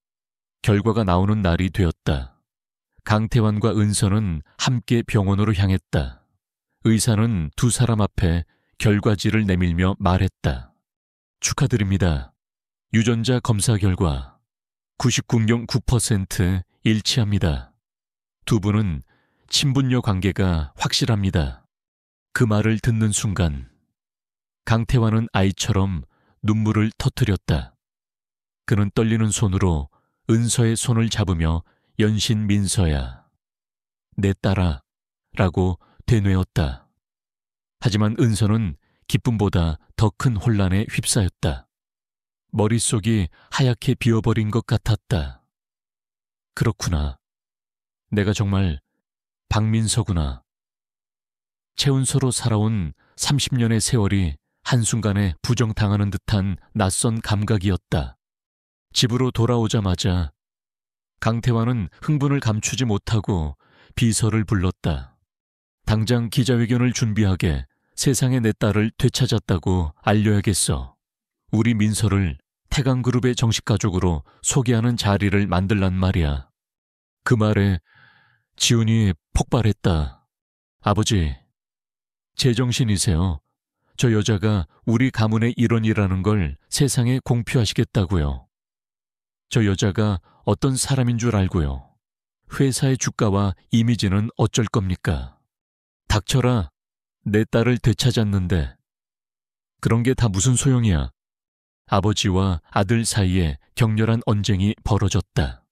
결과가 나오는 날이 되었다. 강태환과 은서는 함께 병원으로 향했다. 의사는 두 사람 앞에 결과지를 내밀며 말했다. 축하드립니다. 유전자 검사 결과 99.9% 일치합니다. 두 분은 친분녀 관계가 확실합니다. 그 말을 듣는 순간 강태환은 아이처럼 눈물을 터뜨렸다. 그는 떨리는 손으로 은서의 손을 잡으며 연신 민서야, 내 딸아 라고 되뇌었다. 하지만 은서는 기쁨보다 더 큰 혼란에 휩싸였다. 머릿속이 하얗게 비어버린 것 같았다. 그렇구나. 내가 정말 박민서구나. 채운서로 살아온 30년의 세월이 한순간에 부정당하는 듯한 낯선 감각이었다. 집으로 돌아오자마자 강태환은 흥분을 감추지 못하고 비서를 불렀다. 당장 기자회견을 준비하게. 세상에 내 딸을 되찾았다고 알려야겠어. 우리 민서를 태강그룹의 정식 가족으로 소개하는 자리를 만들란 말이야. 그 말에 지훈이 폭발했다. 아버지, 제정신이세요. 저 여자가 우리 가문의 일원이라는 걸 세상에 공표하시겠다고요. 저 여자가 어떤 사람인 줄 알고요. 회사의 주가와 이미지는 어쩔 겁니까? 닥쳐라. 내 딸을 되찾았는데 그런 게 다 무슨 소용이야. 아버지와 아들 사이에 격렬한 언쟁이 벌어졌다.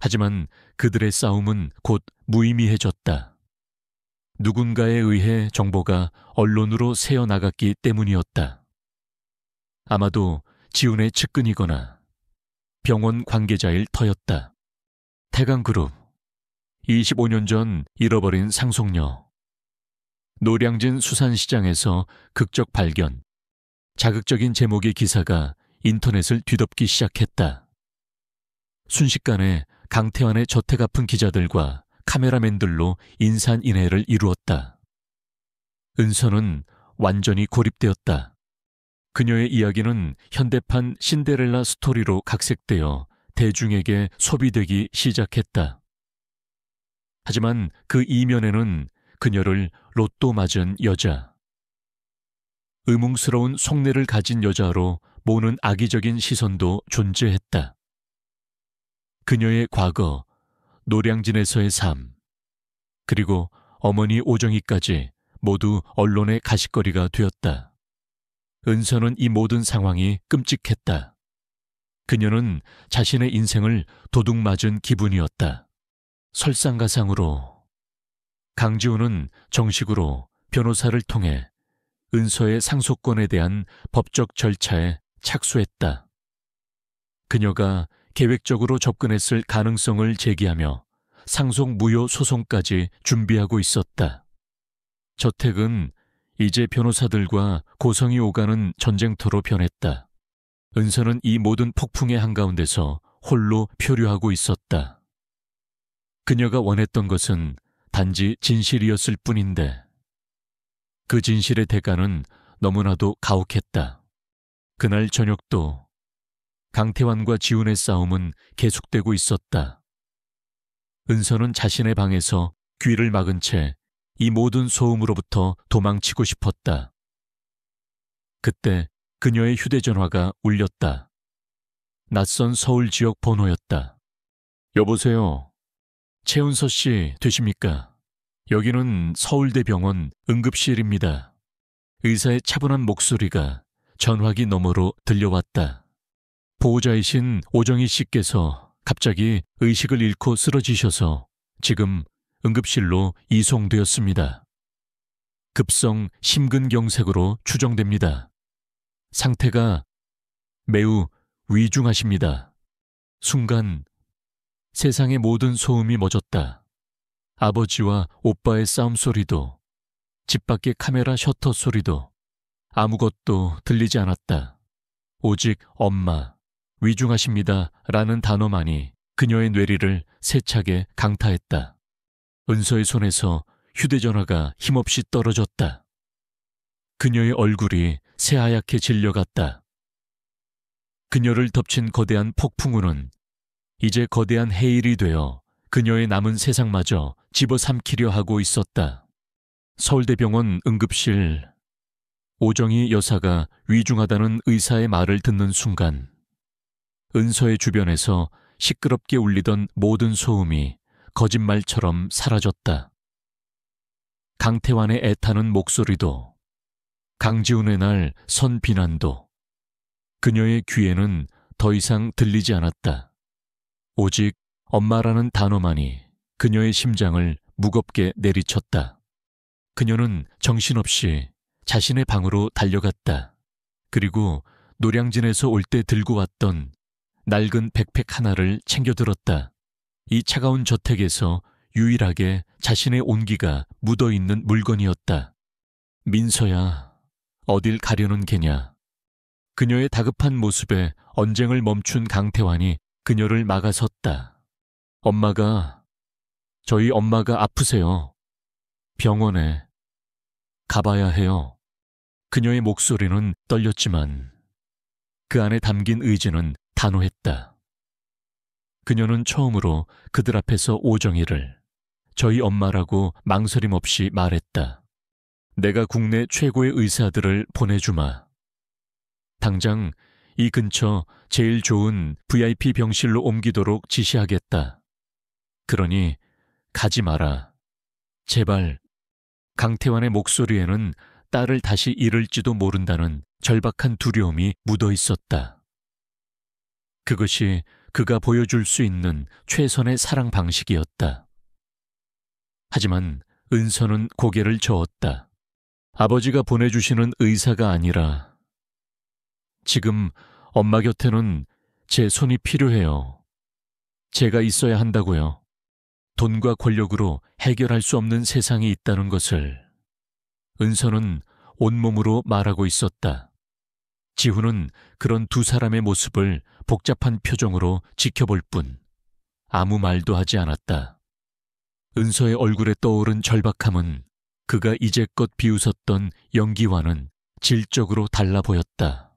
하지만 그들의 싸움은 곧 무의미해졌다. 누군가에 의해 정보가 언론으로 새어나갔기 때문이었다. 아마도 지훈의 측근이거나 병원 관계자일 터였다. 태강그룹, 25년 전 잃어버린 상속녀. 노량진 수산시장에서 극적 발견. 자극적인 제목의 기사가 인터넷을 뒤덮기 시작했다. 순식간에 강태환의 저택 아픈 기자들과 카메라맨들로 인산인해를 이루었다. 은서는 완전히 고립되었다. 그녀의 이야기는 현대판 신데렐라 스토리로 각색되어 대중에게 소비되기 시작했다. 하지만 그 이면에는 그녀를 로또 맞은 여자, 의문스러운 속내를 가진 여자로 보는 악의적인 시선도 존재했다. 그녀의 과거, 노량진에서의 삶, 그리고 어머니 오정희까지 모두 언론의 가십거리가 되었다. 은서는 이 모든 상황이 끔찍했다. 그녀는 자신의 인생을 도둑맞은 기분이었다. 설상가상으로 강지훈은 정식으로 변호사를 통해 은서의 상속권에 대한 법적 절차에 착수했다. 그녀가 계획적으로 접근했을 가능성을 제기하며 상속 무효 소송까지 준비하고 있었다. 저택은 이제 변호사들과 고성이 오가는 전쟁터로 변했다. 은서는 이 모든 폭풍의 한가운데서 홀로 표류하고 있었다. 그녀가 원했던 것은 단지 진실이었을 뿐인데 그 진실의 대가는 너무나도 가혹했다. 그날 저녁도 강태환과 지훈의 싸움은 계속되고 있었다. 은서는 자신의 방에서 귀를 막은 채 이 모든 소음으로부터 도망치고 싶었다. 그때 그녀의 휴대전화가 울렸다. 낯선 서울 지역 번호였다. 여보세요. 최은서 씨 되십니까? 여기는 서울대병원 응급실입니다. 의사의 차분한 목소리가 전화기 너머로 들려왔다. 보호자이신 오정희 씨께서 갑자기 의식을 잃고 쓰러지셔서 지금 응급실로 이송되었습니다. 급성 심근경색으로 추정됩니다. 상태가 매우 위중하십니다. 순간 세상의 모든 소음이 멎었다. 아버지와 오빠의 싸움 소리도, 집 밖의 카메라 셔터 소리도 아무것도 들리지 않았다. 오직 엄마, 위중하십니다 라는 단어만이 그녀의 뇌리를 세차게 강타했다. 은서의 손에서 휴대전화가 힘없이 떨어졌다. 그녀의 얼굴이 새하얗게 질려갔다. 그녀를 덮친 거대한 폭풍우는 이제 거대한 해일이 되어 그녀의 남은 세상마저 집어삼키려 하고 있었다. 서울대병원 응급실. 오정희 여사가 위중하다는 의사의 말을 듣는 순간 은서의 주변에서 시끄럽게 울리던 모든 소음이 거짓말처럼 사라졌다. 강태환의 애타는 목소리도, 강지훈의 날 선 비난도 그녀의 귀에는 더 이상 들리지 않았다. 오직 엄마라는 단어만이 그녀의 심장을 무겁게 내리쳤다. 그녀는 정신없이 자신의 방으로 달려갔다. 그리고 노량진에서 올 때 들고 왔던 낡은 백팩 하나를 챙겨들었다. 이 차가운 저택에서 유일하게 자신의 온기가 묻어있는 물건이었다. 민서야, 어딜 가려는 게냐. 그녀의 다급한 모습에 언쟁을 멈춘 강태환이 그녀를 막아섰다. 저희 엄마가 아프세요. 병원에 가봐야 해요. 그녀의 목소리는 떨렸지만 그 안에 담긴 의지는 단호했다. 그녀는 처음으로 그들 앞에서 오정희를 저희 엄마라고 망설임 없이 말했다. 내가 국내 최고의 의사들을 보내주마. 당장 이 근처 제일 좋은 VIP 병실로 옮기도록 지시하겠다. 그러니 가지 마라. 제발. 강태환의 목소리에는 딸을 다시 잃을지도 모른다는 절박한 두려움이 묻어 있었다. 그것이 그가 보여줄 수 있는 최선의 사랑 방식이었다. 하지만 은서는 고개를 저었다. 아버지가 보내주시는 의사가 아니라 지금 엄마 곁에는 제 손이 필요해요. 제가 있어야 한다고요. 돈과 권력으로 해결할 수 없는 세상이 있다는 것을 은서는 온몸으로 말하고 있었다. 지훈은 그런 두 사람의 모습을 복잡한 표정으로 지켜볼 뿐 아무 말도 하지 않았다. 은서의 얼굴에 떠오른 절박함은 그가 이제껏 비웃었던 연기와는 질적으로 달라 보였다.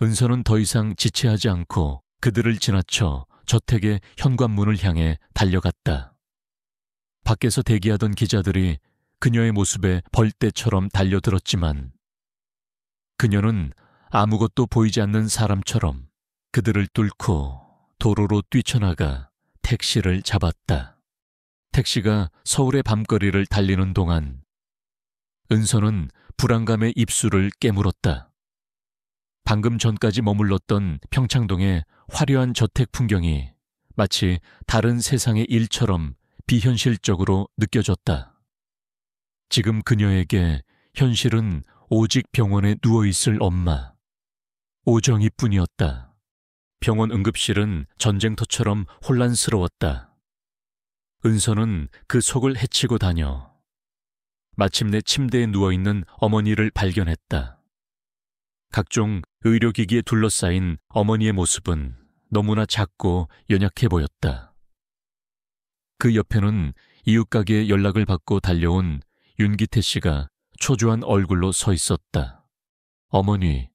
은서는 더 이상 지체하지 않고 그들을 지나쳐 저택의 현관문을 향해 달려갔다. 밖에서 대기하던 기자들이 그녀의 모습에 벌떼처럼 달려들었지만 그녀는 아무것도 보이지 않는 사람처럼 그들을 뚫고 도로로 뛰쳐나가 택시를 잡았다. 택시가 서울의 밤거리를 달리는 동안 은서는 불안감에 입술을 깨물었다. 방금 전까지 머물렀던 평창동의 화려한 저택 풍경이 마치 다른 세상의 일처럼 비현실적으로 느껴졌다. 지금 그녀에게 현실은 오직 병원에 누워있을 엄마, 오정희뿐이었다. 병원 응급실은 전쟁터처럼 혼란스러웠다. 은서는 그 속을 헤치고 다녀 마침내 침대에 누워있는 어머니를 발견했다. 각종 의료기기에 둘러싸인 어머니의 모습은 너무나 작고 연약해 보였다. 그 옆에는 이웃가게에 연락을 받고 달려온 윤기태 씨가 초조한 얼굴로 서 있었다. 어머니.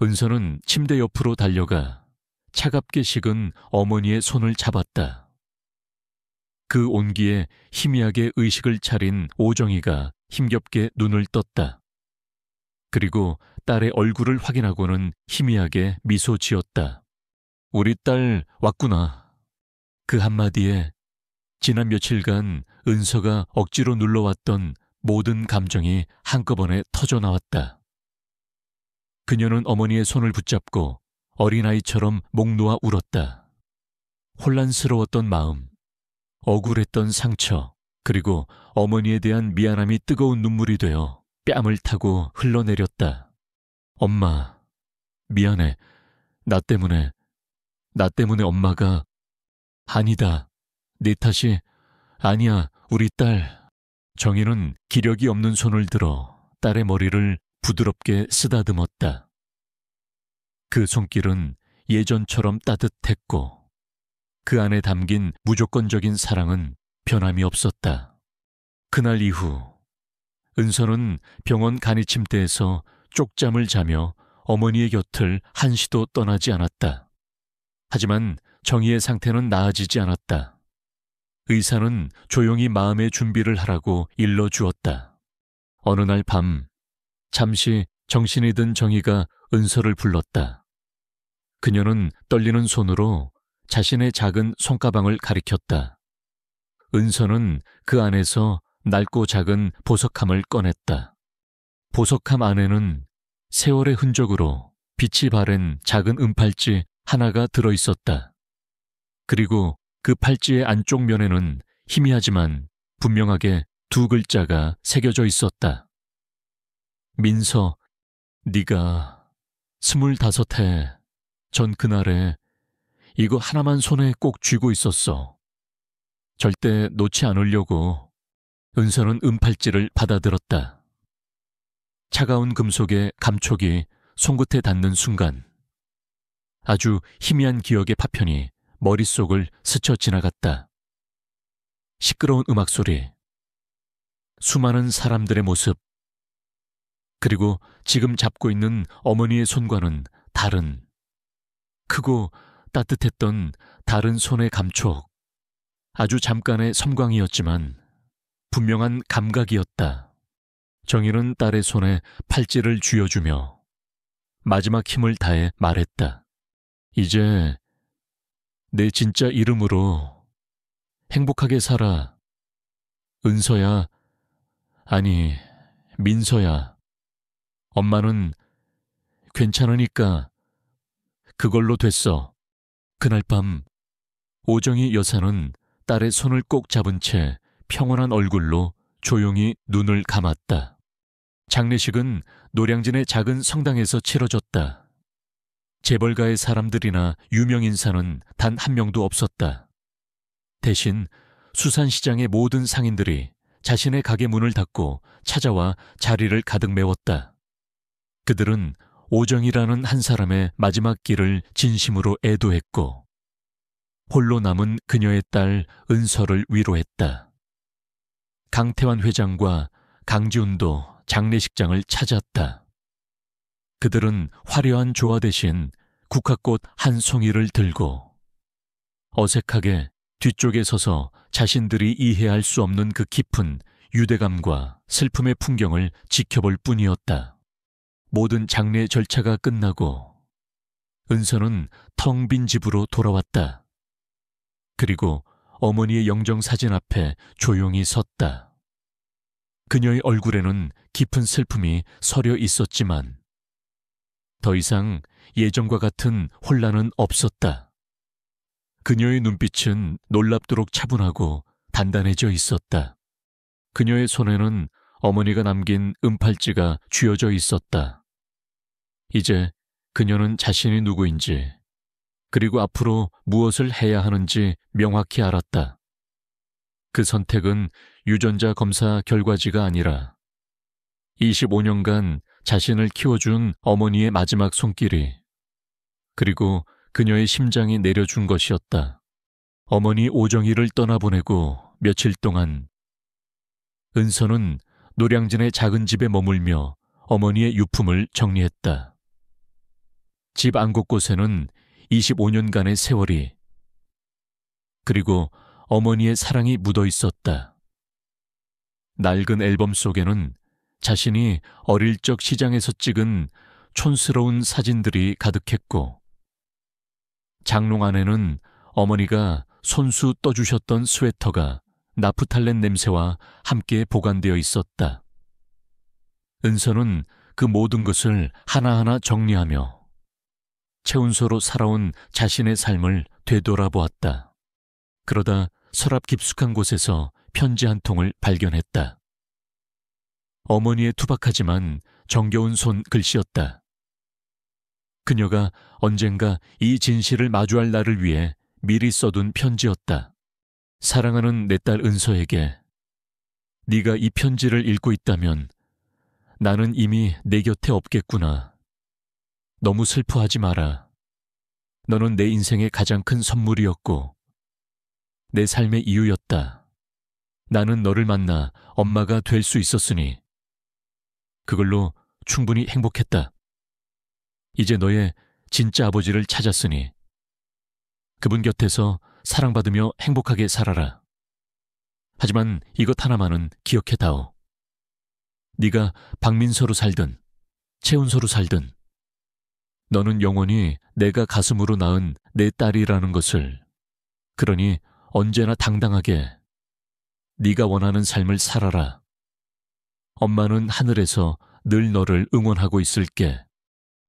은서는 침대 옆으로 달려가 차갑게 식은 어머니의 손을 잡았다. 그 온기에 희미하게 의식을 차린 오정이가 힘겹게 눈을 떴다. 그리고 딸의 얼굴을 확인하고는 희미하게 미소 지었다. 우리 딸 왔구나. 그 한마디에 지난 며칠간 은서가 억지로 눌러왔던 모든 감정이 한꺼번에 터져나왔다. 그녀는 어머니의 손을 붙잡고 어린아이처럼 목 놓아 울었다. 혼란스러웠던 마음, 억울했던 상처, 그리고 어머니에 대한 미안함이 뜨거운 눈물이 되어 뺨을 타고 흘러내렸다. 엄마, 미안해. 나 때문에 엄마가... 아니다. 네 탓이... 아니야, 우리 딸. 정희는 기력이 없는 손을 들어 딸의 머리를 부드럽게 쓰다듬었다. 그 손길은 예전처럼 따뜻했고 그 안에 담긴 무조건적인 사랑은 변함이 없었다. 그날 이후 은서는 병원 간이침대에서 쪽잠을 자며 어머니의 곁을 한시도 떠나지 않았다. 하지만 정희의 상태는 나아지지 않았다. 의사는 조용히 마음의 준비를 하라고 일러주었다. 어느 날 밤 잠시 정신이 든 정희가 은서를 불렀다. 그녀는 떨리는 손으로 자신의 작은 손가방을 가리켰다. 은서는 그 안에서 낡고 작은 보석함을 꺼냈다. 보석함 안에는 세월의 흔적으로 빛이 바랜 작은 은팔찌 하나가 들어있었다. 그리고 그 팔찌의 안쪽 면에는 희미하지만 분명하게 두 글자가 새겨져 있었다. 민서, 네가 25해 전 그날에 이거 하나만 손에 꼭 쥐고 있었어. 절대 놓지 않으려고. 은서는 은팔찌를 받아들었다. 차가운 금속의 감촉이 손끝에 닿는 순간 아주 희미한 기억의 파편이 머릿속을 스쳐 지나갔다. 시끄러운 음악 소리, 수많은 사람들의 모습, 그리고 지금 잡고 있는 어머니의 손과는 다른, 크고 따뜻했던 다른 손의 감촉. 아주 잠깐의 섬광이었지만 분명한 감각이었다. 정희는 딸의 손에 팔찌를 쥐어주며 마지막 힘을 다해 말했다. 이제 내 진짜 이름으로 행복하게 살아. 은서야, 아니 민서야. 엄마는 괜찮으니까 그걸로 됐어. 그날 밤 오정희 여사는 딸의 손을 꼭 잡은 채 평온한 얼굴로 조용히 눈을 감았다. 장례식은 노량진의 작은 성당에서 치러졌다. 재벌가의 사람들이나 유명인사는 단 한 명도 없었다. 대신 수산시장의 모든 상인들이 자신의 가게 문을 닫고 찾아와 자리를 가득 메웠다. 그들은 오정이라는 한 사람의 마지막 길을 진심으로 애도했고 홀로 남은 그녀의 딸 은서를 위로했다. 강태환 회장과 강지훈도 장례식장을 찾았다. 그들은 화려한 조화 대신 국화꽃 한 송이를 들고 어색하게 뒤쪽에 서서 자신들이 이해할 수 없는 그 깊은 유대감과 슬픔의 풍경을 지켜볼 뿐이었다. 모든 장례 절차가 끝나고 은서는 텅 빈 집으로 돌아왔다. 그리고 어머니의 영정사진 앞에 조용히 섰다. 그녀의 얼굴에는 깊은 슬픔이 서려 있었지만 더 이상 예전과 같은 혼란은 없었다. 그녀의 눈빛은 놀랍도록 차분하고 단단해져 있었다. 그녀의 손에는 어머니가 남긴 은팔찌가 쥐어져 있었다. 이제 그녀는 자신이 누구인지 그리고 앞으로 무엇을 해야 하는지 명확히 알았다. 그 선택은 유전자 검사 결과지가 아니라 25년간 자신을 키워준 어머니의 마지막 손길이 그리고 그녀의 심장이 내려준 것이었다. 어머니 오정희를 떠나보내고 며칠 동안 은서는 노량진의 작은 집에 머물며 어머니의 유품을 정리했다. 집 안 곳곳에는 25년간의 세월이 그리고 어머니의 사랑이 묻어 있었다. 낡은 앨범 속에는 자신이 어릴 적 시장에서 찍은 촌스러운 사진들이 가득했고 장롱 안에는 어머니가 손수 떠주셨던 스웨터가 나프탈렌 냄새와 함께 보관되어 있었다. 은서는 그 모든 것을 하나하나 정리하며 채운소로 살아온 자신의 삶을 되돌아보았다. 그러다 서랍 깊숙한 곳에서 편지 한 통을 발견했다. 어머니의 투박하지만 정겨운 손 글씨였다. 그녀가 언젠가 이 진실을 마주할 날을 위해 미리 써둔 편지였다. 사랑하는 내 딸 은서에게 네가 이 편지를 읽고 있다면 나는 이미 내 곁에 없겠구나. 너무 슬퍼하지 마라. 너는 내 인생의 가장 큰 선물이었고 내 삶의 이유였다. 나는 너를 만나 엄마가 될 수 있었으니 그걸로 충분히 행복했다. 이제 너의 진짜 아버지를 찾았으니 그분 곁에서 사랑받으며 행복하게 살아라. 하지만 이것 하나만은 기억해다오. 네가 박민서로 살든 채운서로 살든 너는 영원히 내가 가슴으로 낳은 내 딸이라는 것을, 그러니 언제나 당당하게 네가 원하는 삶을 살아라. 엄마는 하늘에서 늘 너를 응원하고 있을게.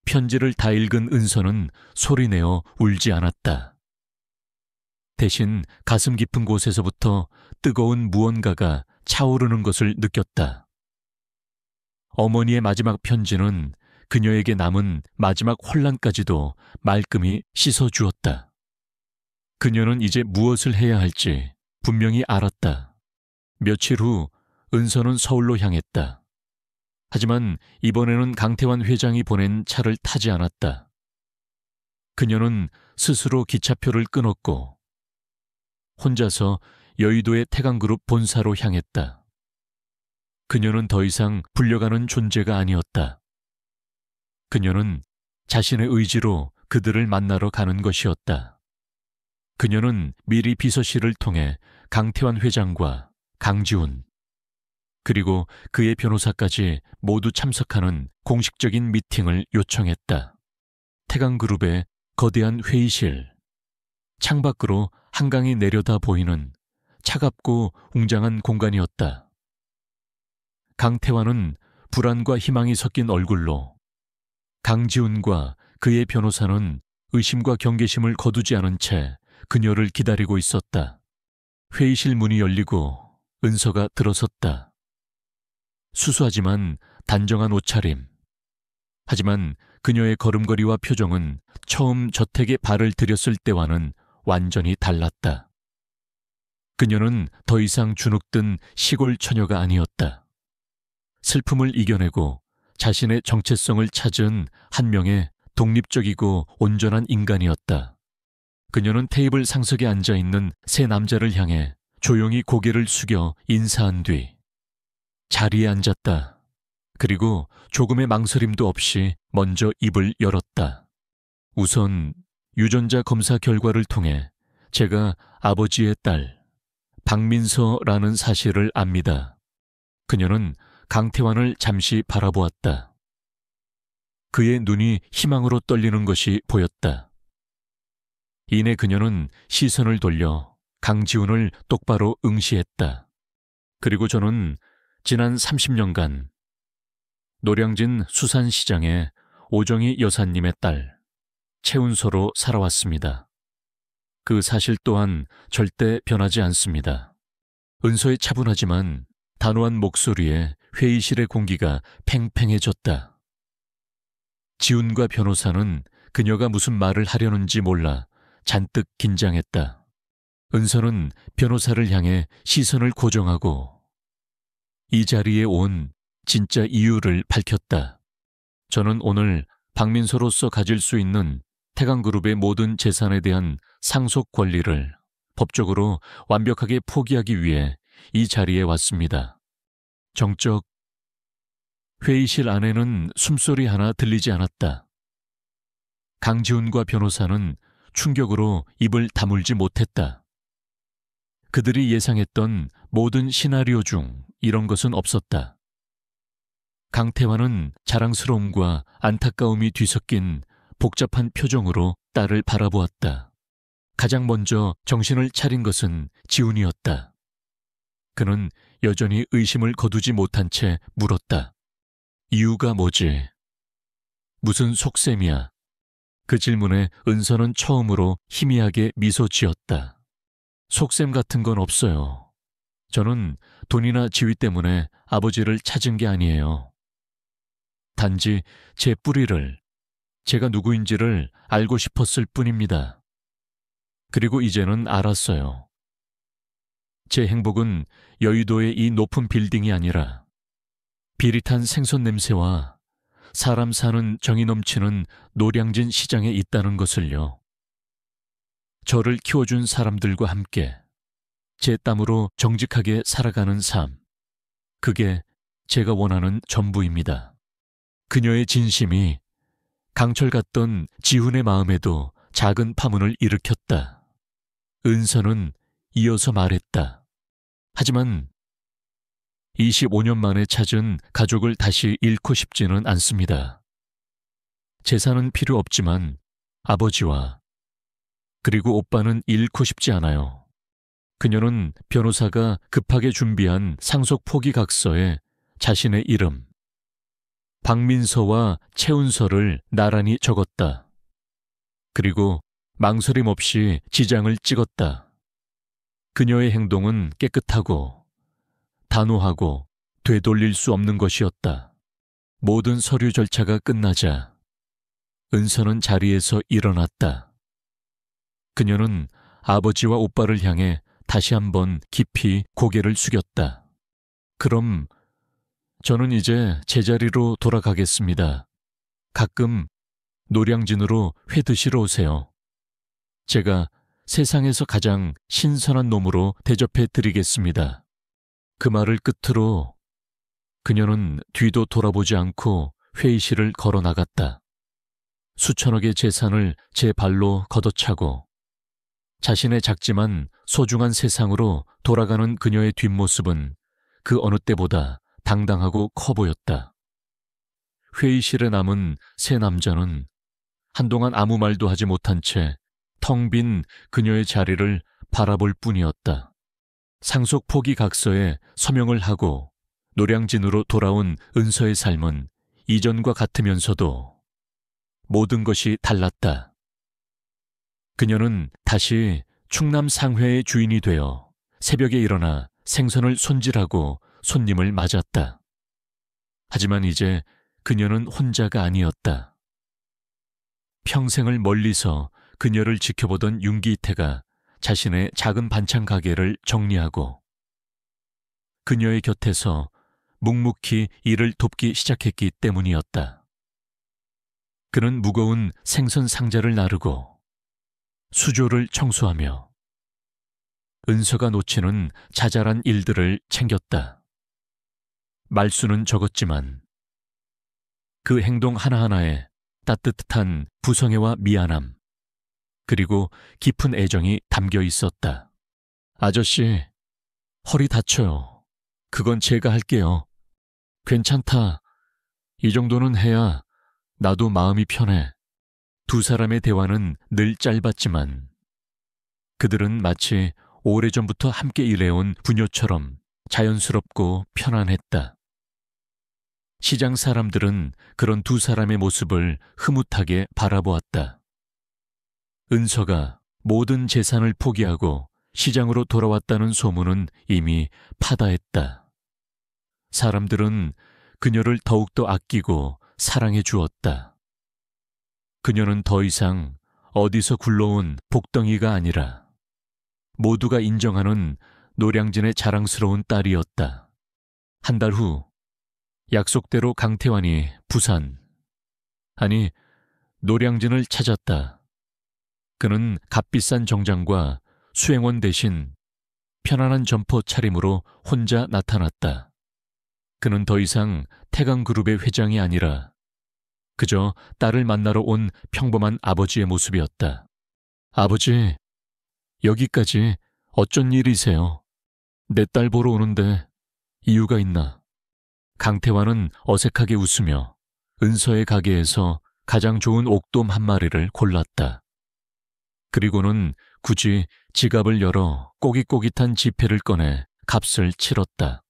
편지를 다 읽은 은서는 소리내어 울지 않았다. 대신 가슴 깊은 곳에서부터 뜨거운 무언가가 차오르는 것을 느꼈다. 어머니의 마지막 편지는 그녀에게 남은 마지막 혼란까지도 말끔히 씻어주었다. 그녀는 이제 무엇을 해야 할지 분명히 알았다. 며칠 후 은서는 서울로 향했다. 하지만 이번에는 강태환 회장이 보낸 차를 타지 않았다. 그녀는 스스로 기차표를 끊었고 혼자서 여의도의 태강그룹 본사로 향했다. 그녀는 더 이상 불려가는 존재가 아니었다. 그녀는 자신의 의지로 그들을 만나러 가는 것이었다. 그녀는 미리 비서실을 통해 강태환 회장과 강지훈 그리고 그의 변호사까지 모두 참석하는 공식적인 미팅을 요청했다. 태강그룹의 거대한 회의실, 창밖으로 한강이 내려다 보이는 차갑고 웅장한 공간이었다. 강태환은 불안과 희망이 섞인 얼굴로, 강지훈과 그의 변호사는 의심과 경계심을 거두지 않은 채 그녀를 기다리고 있었다. 회의실 문이 열리고 은서가 들어섰다. 수수하지만 단정한 옷차림. 하지만 그녀의 걸음걸이와 표정은 처음 저택에 발을 들였을 때와는 완전히 달랐다. 그녀는 더 이상 주눅든 시골 처녀가 아니었다. 슬픔을 이겨내고 자신의 정체성을 찾은 한 명의 독립적이고 온전한 인간이었다. 그녀는 테이블 상석에 앉아있는 세 남자를 향해 조용히 고개를 숙여 인사한 뒤 자리에 앉았다. 그리고 조금의 망설임도 없이 먼저 입을 열었다. 우선 유전자 검사 결과를 통해 제가 아버지의 딸 박민서라는 사실을 압니다. 그녀는 강태환을 잠시 바라보았다. 그의 눈이 희망으로 떨리는 것이 보였다. 이내 그녀는 시선을 돌려 강지훈을 똑바로 응시했다. 그리고 저는 지난 30년간 노량진 수산시장의 오정희 여사님의 딸 채운서로 살아왔습니다. 그 사실 또한 절대 변하지 않습니다. 은서의 차분하지만 단호한 목소리에 회의실의 공기가 팽팽해졌다. 지훈과 변호사는 그녀가 무슨 말을 하려는지 몰라 잔뜩 긴장했다. 은서는 변호사를 향해 시선을 고정하고 이 자리에 온 진짜 이유를 밝혔다. 저는 오늘 박민서로서 가질 수 있는 태강그룹의 모든 재산에 대한 상속 권리를 법적으로 완벽하게 포기하기 위해 이 자리에 왔습니다. 정적 회의실 안에는 숨소리 하나 들리지 않았다. 강지훈과 변호사는 충격으로 입을 다물지 못했다. 그들이 예상했던 모든 시나리오 중 이런 것은 없었다. 강태환은 자랑스러움과 안타까움이 뒤섞인 복잡한 표정으로 딸을 바라보았다. 가장 먼저 정신을 차린 것은 지훈이었다. 그는 여전히 의심을 거두지 못한 채 물었다. 이유가 뭐지? 무슨 속셈이야? 그 질문에 은서는 처음으로 희미하게 미소 지었다. 속셈 같은 건 없어요. 저는 돈이나 지위 때문에 아버지를 찾은 게 아니에요. 단지 제 뿌리를, 제가 누구인지를 알고 싶었을 뿐입니다. 그리고 이제는 알았어요. 제 행복은 여의도의 이 높은 빌딩이 아니라 비릿한 생선 냄새와 사람 사는 정이 넘치는 노량진 시장에 있다는 것을요. 저를 키워준 사람들과 함께 제 땀으로 정직하게 살아가는 삶. 그게 제가 원하는 전부입니다. 그녀의 진심이 강철 같던 지훈의 마음에도 작은 파문을 일으켰다. 은서는 이어서 말했다. 하지만 25년 만에 찾은 가족을 다시 잃고 싶지는 않습니다. 재산은 필요 없지만 아버지와 그리고 오빠는 잃고 싶지 않아요. 그녀는 변호사가 급하게 준비한 상속 포기 각서에 자신의 이름, 박민서와 최은서를 나란히 적었다. 그리고 망설임 없이 지장을 찍었다. 그녀의 행동은 깨끗하고 단호하고 되돌릴 수 없는 것이었다. 모든 서류 절차가 끝나자 은서는 자리에서 일어났다. 그녀는 아버지와 오빠를 향해 다시 한번 깊이 고개를 숙였다. 그럼 저는 이제 제자리로 돌아가겠습니다. 가끔 노량진으로 회 드시러 오세요. 제가 세상에서 가장 신선한 놈으로 대접해 드리겠습니다. 그 말을 끝으로 그녀는 뒤도 돌아보지 않고 회의실을 걸어 나갔다. 수천억의 재산을 제 발로 걷어차고 자신의 작지만 소중한 세상으로 돌아가는 그녀의 뒷모습은 그 어느 때보다 당당하고 커 보였다. 회의실에 남은 세 남자는 한동안 아무 말도 하지 못한 채 텅 빈 그녀의 자리를 바라볼 뿐이었다. 상속 포기 각서에 서명을 하고 노량진으로 돌아온 은서의 삶은 이전과 같으면서도 모든 것이 달랐다. 그녀는 다시 충남 상회의 주인이 되어 새벽에 일어나 생선을 손질하고 손님을 맞았다. 하지만 이제 그녀는 혼자가 아니었다. 평생을 멀리서 그녀를 지켜보던 윤기태가 자신의 작은 반찬 가게를 정리하고 그녀의 곁에서 묵묵히 일을 돕기 시작했기 때문이었다. 그는 무거운 생선 상자를 나르고 수조를 청소하며 은서가 놓치는 자잘한 일들을 챙겼다. 말수는 적었지만 그 행동 하나하나에 따뜻한 부성애와 미안함, 그리고 깊은 애정이 담겨 있었다. 아저씨, 허리 다쳐요. 그건 제가 할게요. 괜찮다. 이 정도는 해야 나도 마음이 편해. 두 사람의 대화는 늘 짧았지만 그들은 마치 오래전부터 함께 일해온 부녀처럼 자연스럽고 편안했다. 시장 사람들은 그런 두 사람의 모습을 흐뭇하게 바라보았다. 은서가 모든 재산을 포기하고 시장으로 돌아왔다는 소문은 이미 파다했다. 사람들은 그녀를 더욱더 아끼고 사랑해 주었다. 그녀는 더 이상 어디서 굴러온 복덩이가 아니라 모두가 인정하는 노량진의 자랑스러운 딸이었다. 한 달 후 약속대로 강태환이 부산, 아니 노량진을 찾았다. 그는 값비싼 정장과 수행원 대신 편안한 점퍼 차림으로 혼자 나타났다. 그는 더 이상 태강그룹의 회장이 아니라 그저 딸을 만나러 온 평범한 아버지의 모습이었다. 아버지, 여기까지 어쩐 일이세요? 내 딸 보러 오는데 이유가 있나? 강태환은 어색하게 웃으며 은서의 가게에서 가장 좋은 옥돔 한 마리를 골랐다. 그리고는 굳이 지갑을 열어 꼬깃꼬깃한 지폐를 꺼내 값을 치렀다.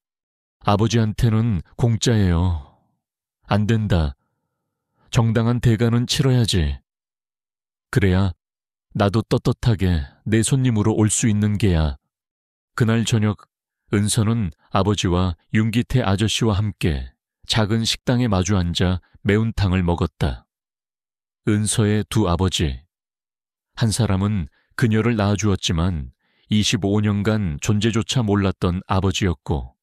아버지한테는 공짜예요. 안 된다. 정당한 대가는 치러야지. 그래야 나도 떳떳하게 내 손님으로 올 수 있는 게야. 그날 저녁 은서는 아버지와 윤기태 아저씨와 함께 작은 식당에 마주 앉아 매운탕을 먹었다. 은서의 두 아버지. 한 사람은 그녀를 낳아주었지만 25년간 존재조차 몰랐던 아버지였고,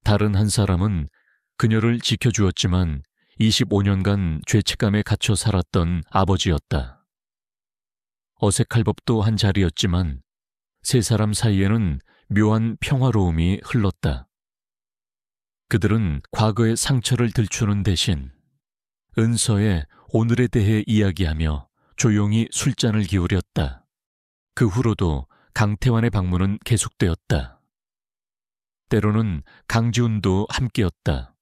다른 한 사람은 그녀를 지켜주었지만 25년간 죄책감에 갇혀 살았던 아버지였다. 어색할 법도 한 자리였지만 세 사람 사이에는 묘한 평화로움이 흘렀다. 그들은 과거의 상처를 들추는 대신 은서의 오늘에 대해 이야기하며 조용히 술잔을 기울였다. 그 후로도 강태환의 방문은 계속되었다. 때로는 강지훈도 함께였다.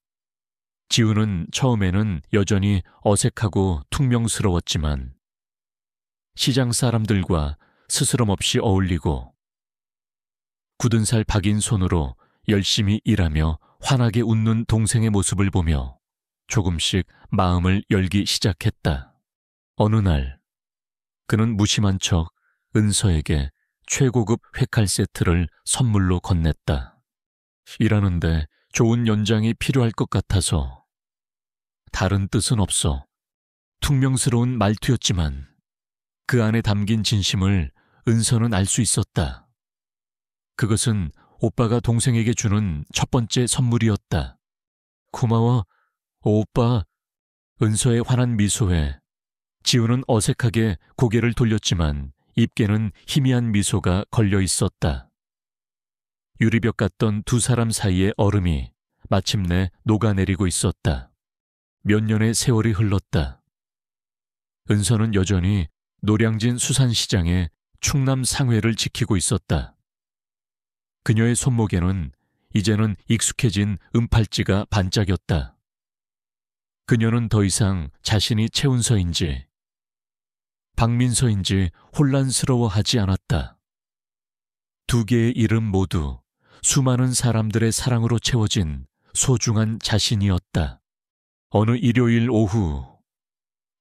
지훈은 처음에는 여전히 어색하고 퉁명스러웠지만 시장 사람들과 스스럼 없이 어울리고 굳은 살 박인 손으로 열심히 일하며 환하게 웃는 동생의 모습을 보며 조금씩 마음을 열기 시작했다. 어느 날 그는 무심한 척 은서에게 최고급 회칼 세트를 선물로 건넸다. 일하는데 좋은 연장이 필요할 것 같아서. 다른 뜻은 없어. 퉁명스러운 말투였지만 그 안에 담긴 진심을 은서는 알 수 있었다. 그것은 오빠가 동생에게 주는 첫 번째 선물이었다. 고마워, 오빠. 은서의 환한 미소에 지훈은 어색하게 고개를 돌렸지만 입에는 희미한 미소가 걸려 있었다. 유리벽 같던 두 사람 사이의 얼음이 마침내 녹아내리고 있었다. 몇 년의 세월이 흘렀다. 은서는 여전히 노량진 수산시장의 충남 상회를 지키고 있었다. 그녀의 손목에는 이제는 익숙해진 은팔찌가 반짝였다. 그녀는 더 이상 자신이 최운서인지 박민서인지 혼란스러워하지 않았다. 두 개의 이름 모두 수많은 사람들의 사랑으로 채워진 소중한 자신이었다. 어느 일요일 오후,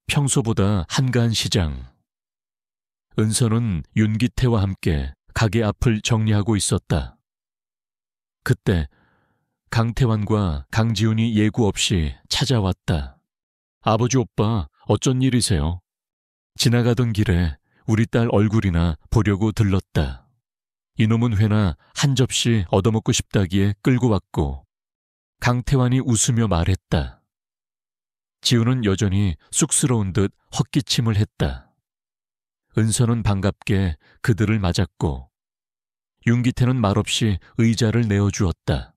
평소보다 한가한 시장. 은서는 윤기태와 함께 가게 앞을 정리하고 있었다. 그때 강태환과 강지훈이 예고 없이 찾아왔다. 아버지 오빠, 어쩐 일이세요? 지나가던 길에 우리 딸 얼굴이나 보려고 들렀다. 이놈은 회나 한 접시 얻어먹고 싶다기에 끌고 왔고, 강태환이 웃으며 말했다. 지훈은 여전히 쑥스러운 듯 헛기침을 했다. 은서는 반갑게 그들을 맞았고, 윤기태는 말없이 의자를 내어주었다.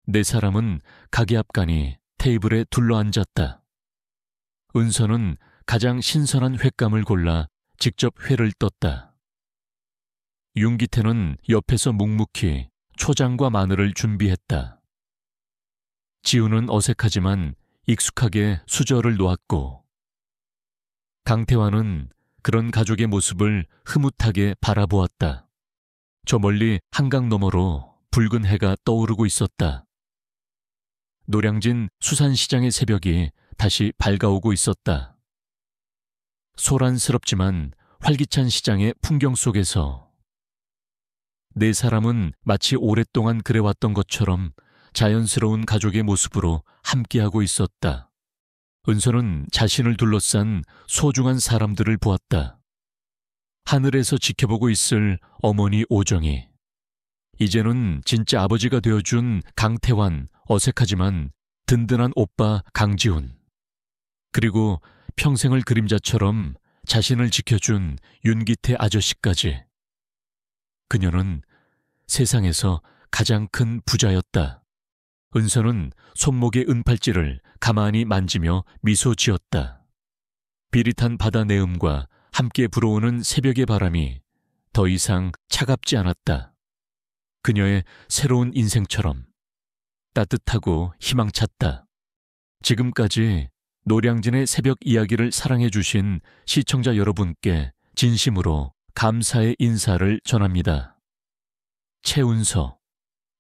네 사람은 가게 앞가니 테이블에 둘러앉았다. 은서는 가장 신선한 횟감을 골라 직접 회를 떴다. 윤기태는 옆에서 묵묵히 초장과 마늘을 준비했다. 지훈은 어색하지만 익숙하게 수저를 놓았고, 강태환은 그런 가족의 모습을 흐뭇하게 바라보았다. 저 멀리 한강 너머로 붉은 해가 떠오르고 있었다. 노량진 수산시장의 새벽이 다시 밝아오고 있었다. 소란스럽지만 활기찬 시장의 풍경 속에서 네 사람은 마치 오랫동안 그래왔던 것처럼 자연스러운 가족의 모습으로 함께하고 있었다. 은서는 자신을 둘러싼 소중한 사람들을 보았다. 하늘에서 지켜보고 있을 어머니 오정이, 이제는 진짜 아버지가 되어준 강태환, 어색하지만 든든한 오빠 강지훈, 그리고 평생을 그림자처럼 자신을 지켜준 윤기태 아저씨까지. 그녀는 세상에서 가장 큰 부자였다. 은서는 손목의 은팔찌를 가만히 만지며 미소 지었다. 비릿한 바다 내음과 함께 불어오는 새벽의 바람이 더 이상 차갑지 않았다. 그녀의 새로운 인생처럼 따뜻하고 희망찼다. 지금까지 노량진의 새벽 이야기를 사랑해주신 시청자 여러분께 진심으로 감사의 인사를 전합니다. 최은서,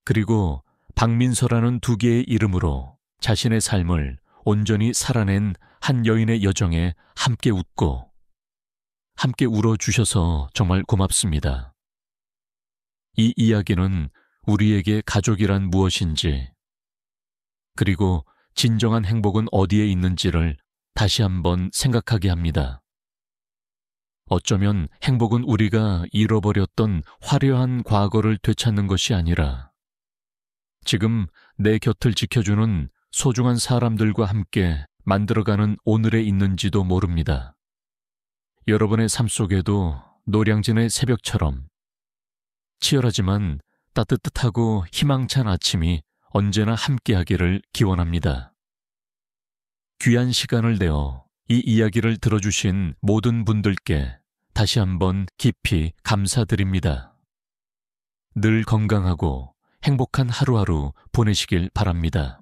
그리고 박민서라는 두 개의 이름으로 자신의 삶을 온전히 살아낸 한 여인의 여정에 함께 웃고 함께 울어주셔서 정말 고맙습니다. 이 이야기는 우리에게 가족이란 무엇인지, 그리고 진정한 행복은 어디에 있는지를 다시 한번 생각하게 합니다. 어쩌면 행복은 우리가 잃어버렸던 화려한 과거를 되찾는 것이 아니라 지금 내 곁을 지켜주는 소중한 사람들과 함께 만들어가는 오늘에 있는지도 모릅니다. 여러분의 삶 속에도 노량진의 새벽처럼 치열하지만 따뜻하고 희망찬 아침이 언제나 함께하기를 기원합니다. 귀한 시간을 내어 이 이야기를 들어주신 모든 분들께 다시 한번 깊이 감사드립니다. 늘 건강하고 행복한 하루하루 보내시길 바랍니다.